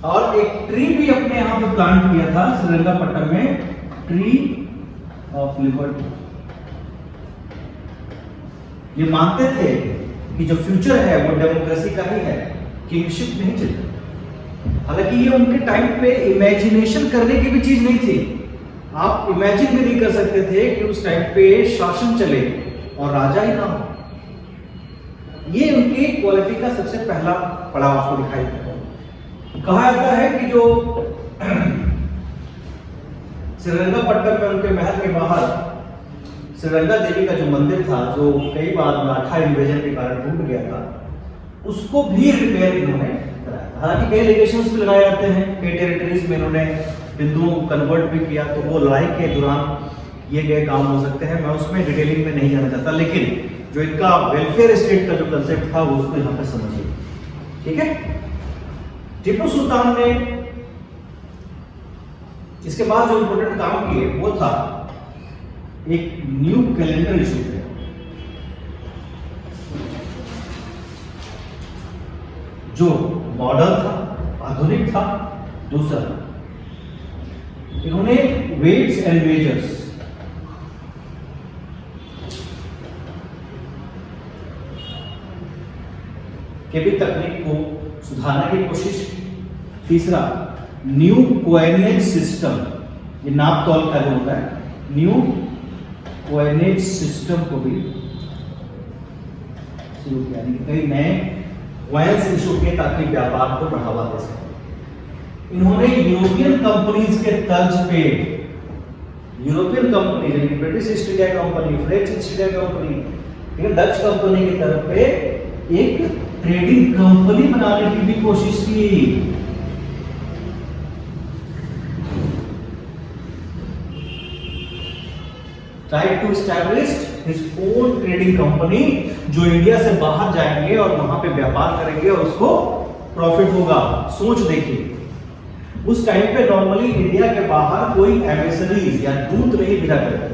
और एक ट्री भी अपने यहां पे प्लांट किया था श्रीरंगपट्टनम में, ट्री ऑफ लिबर्टी। ये मानते थे कि जो फ्यूचर है वो डेमोक्रेसी का ही है, किंगशिप नहीं चलता। हालांकि ये उनके टाइम पे इमेजिनेशन करने की भी चीज नहीं थी। आप इमेजिन भी नहीं कर सकते थे कि उस टाइम पे शासन चले और राजा ही ना हो। ये उनकी क्वालिटी का सबसे पहला पड़ाव आपको दिखाई देता है। कहा जाता है कि जो श्रीरंगपट्टनम में उनके महल के बाहर श्रीरंगा देवी का जो मंदिर था, जो कई बार मराठा इन्वेजन के कारण टूट गया था, उसको भी रिपेयर इन्होंने कराया था। हालांकि कई लेगेशंस भी लगाए जाते हैं, कई टेरिटरीज में इन्होंने हिंदुओं को कन्वर्ट भी किया, तो वो लड़ाई के दौरान किए गए काम हो सकते हैं। मैं उसमें डिटेलिंग में नहीं जाना चाहता, लेकिन जो इनका वेलफेयर स्टेट का जो कंसेप्ट था वो उसको यहाँ पे समझिए, ठीक है। टीपू सुल्तान ने इसके बाद जो इंपोर्टेंट काम किए वो था एक न्यू कैलेंडर इशू किया, जो मॉडर्न था, आधुनिक था। दूसरा, इन्होंने वेट्स एंड मेजर्स के भी तकनीक को सुधारने की कोशिश की। तीसरा, न्यू कोएनेज सिस्टम, ये नाप तौल का जो होता है, न्यू कोएनेज सिस्टम को भी शुरू किया, यानी कि कई नए कॉइन्स इशू किए ताकि व्यापार को बढ़ावा दे सके। इन्होंने यूरोपियन कंपनीज के तर्ज पे, यूरोपियन कंपनी यानी British east India company, French east India company, ठीक है, डच कंपनी की तरफ पे एक ट्रेडिंग कंपनी बनाने की भी कोशिश की। Tried to establish his own trading company, जो इंडिया से बाहर जाएंगे और वहां पे व्यापार करेंगे और उसको प्रॉफिट होगा। सोच देखिए, उस टाइम पे नॉर्मली इंडिया के बाहर कोई एम्बेसडरीज या दूत नहीं भेजा करते,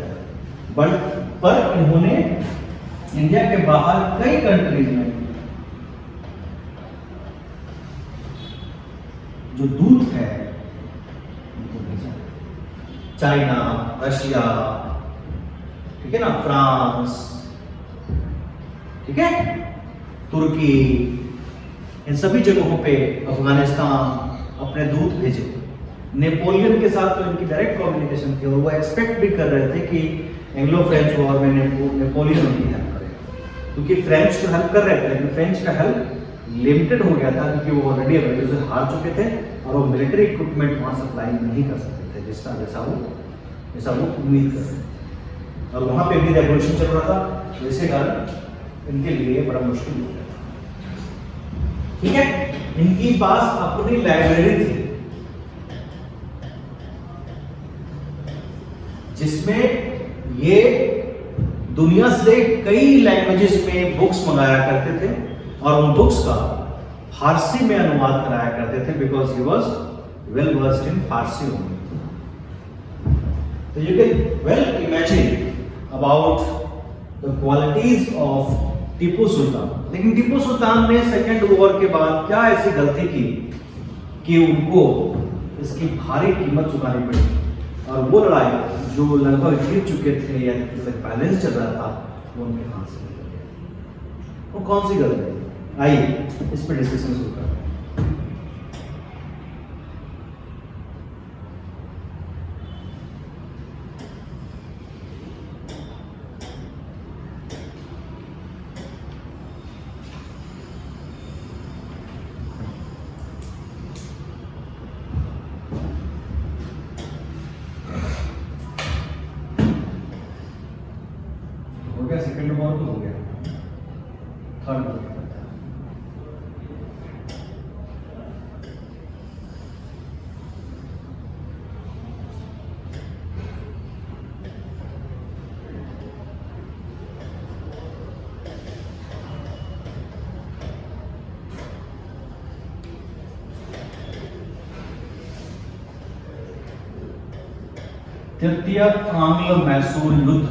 पर इन्होंने इंडिया के बाहर कई कंट्रीज में जो दूत है उनको भेजा। चाइना, रशिया, ठीक है ना, फ्रांस, ठीक है, तुर्की, इन सभी जगहों पे, अफगानिस्तान, अपने दूत भेजे। नेपोलियन के साथ तो इनकी डायरेक्ट कम्युनिकेशन थी और वो एक्सपेक्ट भी कर रहे थे कि एंग्लो फ्रेंच वॉर में नेपोलियन उनकी हेल्प करेगा, क्योंकि फ्रेंच तो हेल्प कर रहे थे लेकिन फ्रेंच का हेल्प लिमिटेड हो गया था क्योंकि वो ऑलरेडी अंग्रेजों से हार चुके थे और वो मिलिट्री इक्विपमेंट वहां सप्लाई नहीं कर सकते थे जैसा वो उम्मीद कर रहे थे, और वहां पे भी रेवोल्यूशन चल रहा था, जिसके कारण इनके लिए बड़ा मुश्किल हो गया था। ठीक है, इनकी पास अपनी लाइब्रेरी थी जिसमें ये दुनिया से कई लैंग्वेजेस में बुक्स मंगाया करते थे और उन बुक्स का फारसी में अनुवाद कराया करते थे, because he was well versed in Farsi only. तो you can well imagine about the qualities of Tipu Sultan. लेकिन टीपू सुल्तान ने सेकेंड वॉर के बाद क्या ऐसी गलती की कि उनको इसकी भारी कीमत चुकानी पड़ी, और वो लड़ाई जो लगभग जीत चुके थे या बैलेंस चल रहा था वो उनके हाथ से निकल गया। वो कौन सी गलती? आइए इस पर डिस्कशन शुरू करते हैं। हो गया सेकंड वॉर तो हो गया, थर्ड वॉर तृतीय आंग्ल मैसूर युद्ध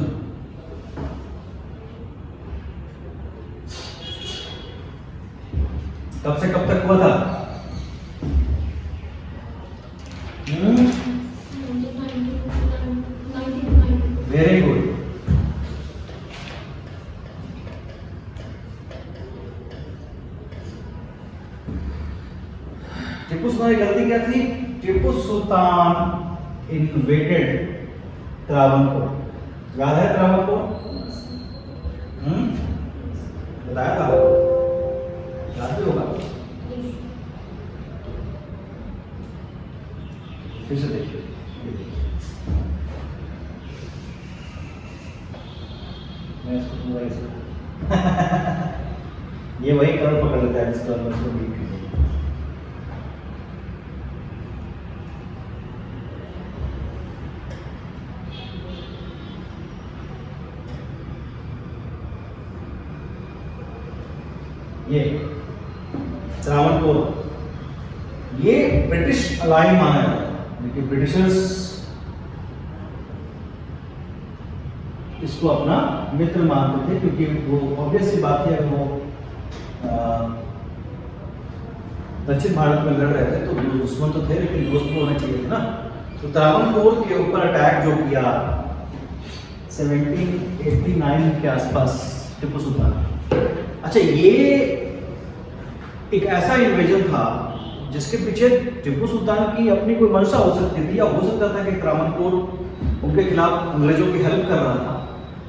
कब से कब तक हुआ था? Very good. टीपू सुल्तान की गलती क्या थी? टीपू सुल्तान इन्वेडेड त्रावणकोर। याद है त्रावणकोर? बताया था, याद भी होगा। फिर से देखिए, मैं इसको पूरा ये वही कलर पकड़ लेता है जिसको हम उसको डील कीजिए। ये त्रावणकोर, ये ब्रिटिश अलाई माना है, लेकिन ब्रिटिशर्स इसको अपना मित्र मानते थे क्योंकि वो ऑब्वियस सी बात है, वो दक्षिण भारत में लड़ रहे थे तो दुश्मन तो थे लेकिन दोस्त तो होने चाहिए थे ना। तो त्रावणकोर के ऊपर अटैक जो किया 1789 के आसपास टीपू सुल्तान। अच्छा, ये एक ऐसा इन्वेजन था जिसके पीछे टीपू सुल्तान की अपनी कोई मंशा हो सकती थी, या हो सकता था कि त्रावणकोर उनके खिलाफ अंग्रेजों की हेल्प कर रहा था,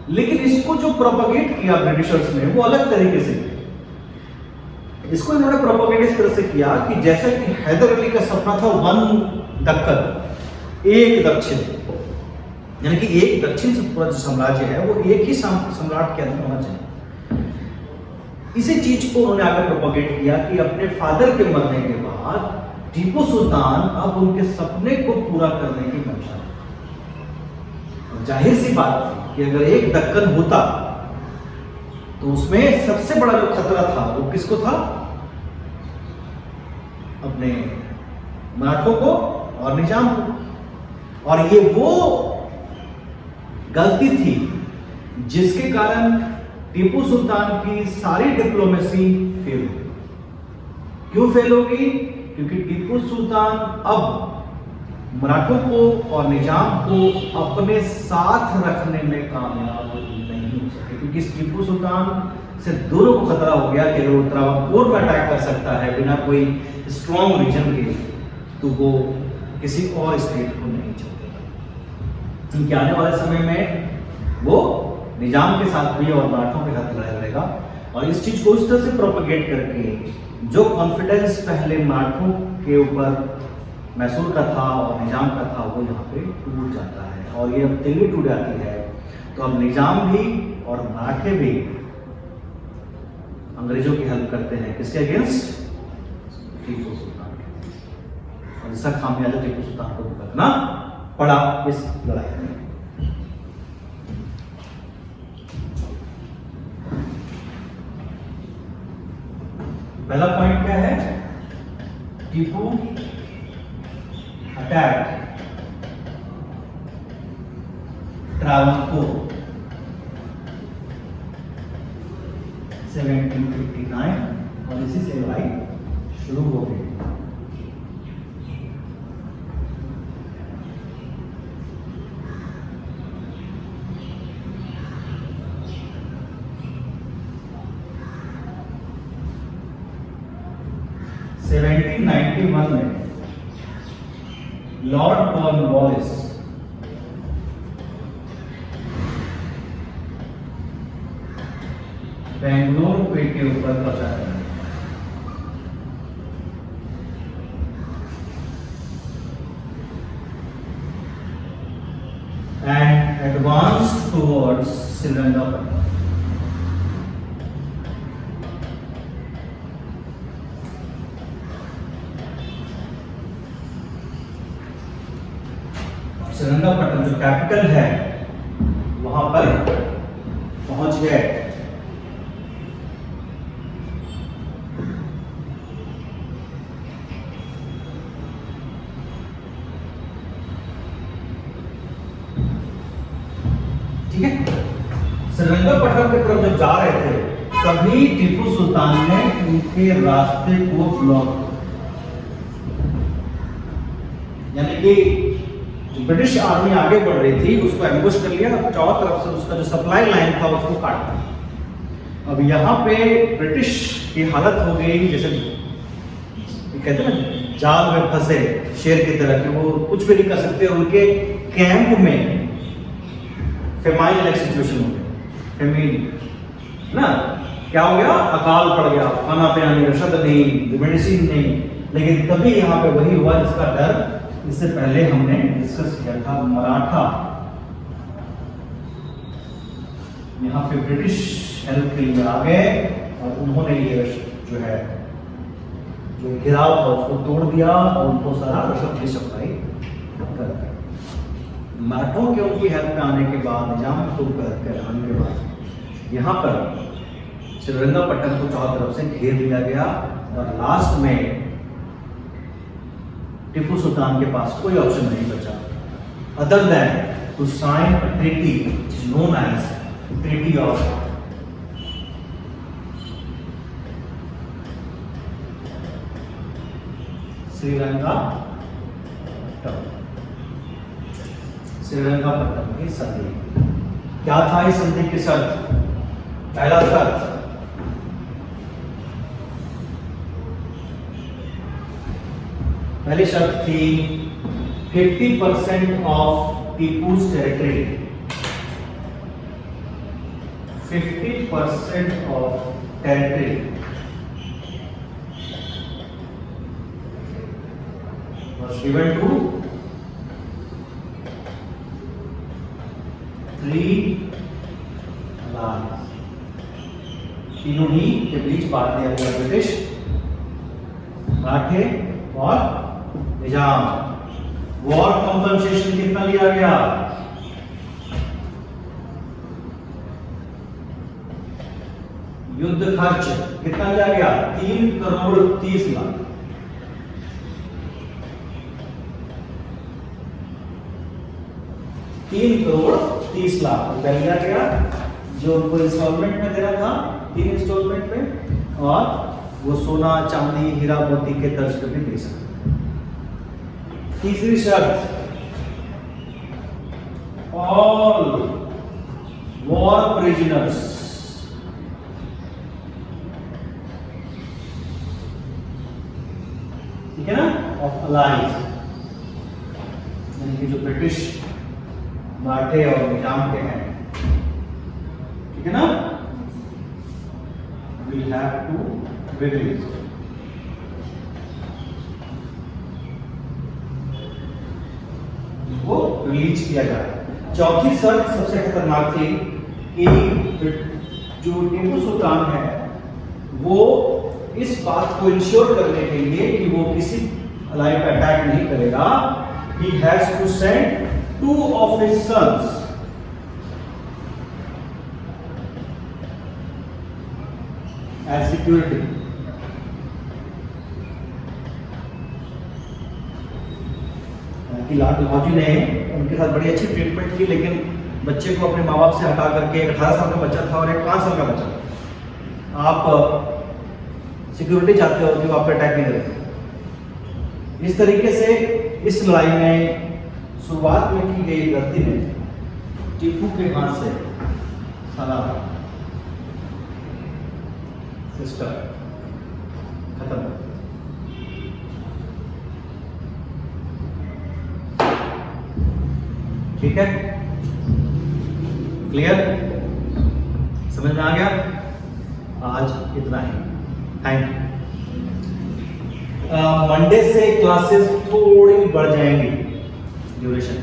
लेकिन इसको जो प्रोपगेट किया ब्रिटिशर्स ने वो अलग तरीके से। इसको इन्होंने प्रोपोगेट इस तरह से किया कि जैसे कि हैदर अली का सपना था वन दक्कन, एक दक्षिण, यानी कि एक दक्षिण से पूरा जो साम्राज्य है वो एक ही सम्राट के अंदर होना चाहिए। इसी चीज को उन्होंने आगे प्रोपोगेट किया कि अपने फादर के मरने के बाद टीपू सुल्तान अब उनके सपने को पूरा करने की मंशा है। जाहिर सी बात थी कि अगर एक दक्कन होता तो उसमें सबसे बड़ा जो खतरा था वो किसको था? अपने मराठों को और निजाम को। और ये वो गलती थी जिसके कारण टीपू सुल्तान की सारी डिप्लोमेसी फेल हो गई। क्यों फेल हो गई? क्योंकि टीपू सुल्तान अब मराठों को और निजाम को अपने साथ रखने में कामयाब नहीं हो सके, क्योंकि टीपू सुल्तान से दोनों को खतरा हो गया कि अगर वो त्रावणकोर में अटैक कर सकता है बिना कोई स्ट्रॉन्ग रीजन के, तो वो किसी और स्टेट को नहीं छोड़ेगा, क्योंकि आने वाले समय में वो निजाम के साथ भी और मराठों के साथ लड़ाई लड़ेगा। और इस चीज को इस तरह से प्रोपेगेट करके जो कॉन्फिडेंस पहले मराठों के ऊपर मैसूर का था और निजाम का था वो यहाँ पे टूट जाता है। और ये अब दिल्ली टूट जाती है तो अब निजाम भी और मराठे भी अंग्रेजों की हेल्प करते हैं। किसके अगेंस्ट? टीपू सुल्तान के। और इसका खामियाजा टीपू सुल्तान को भुगतना पड़ा इस लड़ाई में। पहला पॉइंट क्या है? टीपू अटैक त्रावणकोर 1759 और इसी से लड़ाई शुरू हो गई। में लॉर्ड कॉर्नवालिस बेंगलोर पे के ऊपर कब्जा कर and advanced towards Srirangapatnam. Srirangapatnam जो कैपिटल है वहां पर पहुंच गए। ठीक है, श्रीरंगपट्टनम की तरफ जब जा रहे थे तभी टीपू सुल्तान ने उनके रास्ते को ब्लॉक, यानी कि ब्रिटिश आर्मी आगे बढ़ रही थी उसको एम्बुश कर लिया, चारों तरफ से उसका जो सप्लाई लाइन था उसको काट दिया। अब यहाँ पे ब्रिटिश की हालत हो गई जैसे कहते हैं ना जाल में फंसे शेर की तरह, कि वो कुछ भी नहीं कर सकते। उनके कैंप में फेमाइन लाइक सिचुएशन हो गया, फेमिन ना, क्या हो गया? अकाल पड़ गया, खाना पीना नहीं, रसद नहीं, मेडिसिन नहीं। लेकिन तभी यहाँ पे वही हुआ जिसका डर इससे पहले हमने डिस्कस किया था। मराठा यहाँ पे ब्रिटिश हेल्प के लिए आ गए और उन्होंने ये जो है जो घेराव था उसको तोड़ दिया और उनको सारा रसद की सप्लाई कर दी। मराठों के उनकी हेल्प में आने के बाद, निजाम को हेल्प के आने के बाद यहाँ पर श्रीरंगपट्टनम को चारों तरफ से घेर लिया गया और लास्ट में टीपू सुल्तान के पास कोई ऑप्शन नहीं बचा other than to sign a treaty which is known as treaty of Srirangapatnam की संधि। क्या था इस संधि की शर्त? पहला शर्त, पहली शर्त थी 50% of Tipu's territory, 50% of territory was given to 3 allies. तीनों ही के बीच बांट दिया गया ब्रिटिश, मराठे और निजाम। वॉर कंपनसेशन कितना लिया गया? युद्ध खर्च कितना लिया गया? 3 करोड़ 30 लाख। 3 करोड़ 30 लाख रुपया लिया गया, जो उनको इंस्टॉलमेंट में देना था, 3 इंस्टॉलमेंट में, और वो सोना चांदी हीरा मोती के तर्ज पे भी दे सकते। तीसरी शर्त, ऑल वॉर प्रिजनर्स, ठीक है ना, ऑफ अलाइज, यानी कि जो ब्रिटिश, मराठे और निजाम के हैं, ठीक है ना, we'll have to release. वो रिलीज किया जाए। चौथी शर्त सबसे खतरनाक थी कि जो टीपू सुल्तान है वो इस बात को इंश्योर करने के लिए कि वो किसी अलाई पे अटैक नहीं करेगा, he has to send 2 of his sons as security. लाल लाहौजी ने उनके साथ बड़ी अच्छी ट्रीटमेंट की, लेकिन बच्चे को अपने माँ बाप से हटा करके 18 साल का बच्चा था और एक 5 साल का बच्चा था। आप सिक्योरिटी चाहते हो कि वो आप पे अटैक नहीं करें। इस तरीके से इस लड़ाई में शुरुआत में की गई गलती ने टीपू के हाथ से सारा सिस्टम खत्म। ठीक है, क्लियर, समझ में आ गया? आज इतना ही, थैंक यू। मंडे से क्लासेस थोड़ी बढ़ जाएंगी ड्यूरेशन,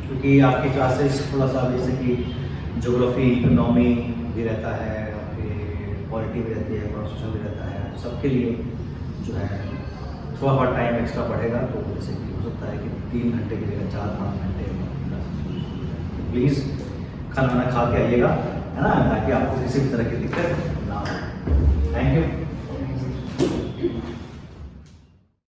क्योंकि आपकी क्लासेस थोड़ा सा जैसे कि ज्योग्राफी, इकोनॉमी भी रहता है, आपके पॉलिटी भी रहती है, सोशल भी रहता है, सबके लिए जो है थोड़ा बहुत टाइम एक्स्ट्रा बढ़ेगा। तो जैसे कि हो सकता है कि 3 घंटे की जगह 4-5 घंटे। प्लीज़ खाना खा के आइएगा, है ना, ताकि आपको किसी भी तरह की दिक्कत ना हो। Thank you.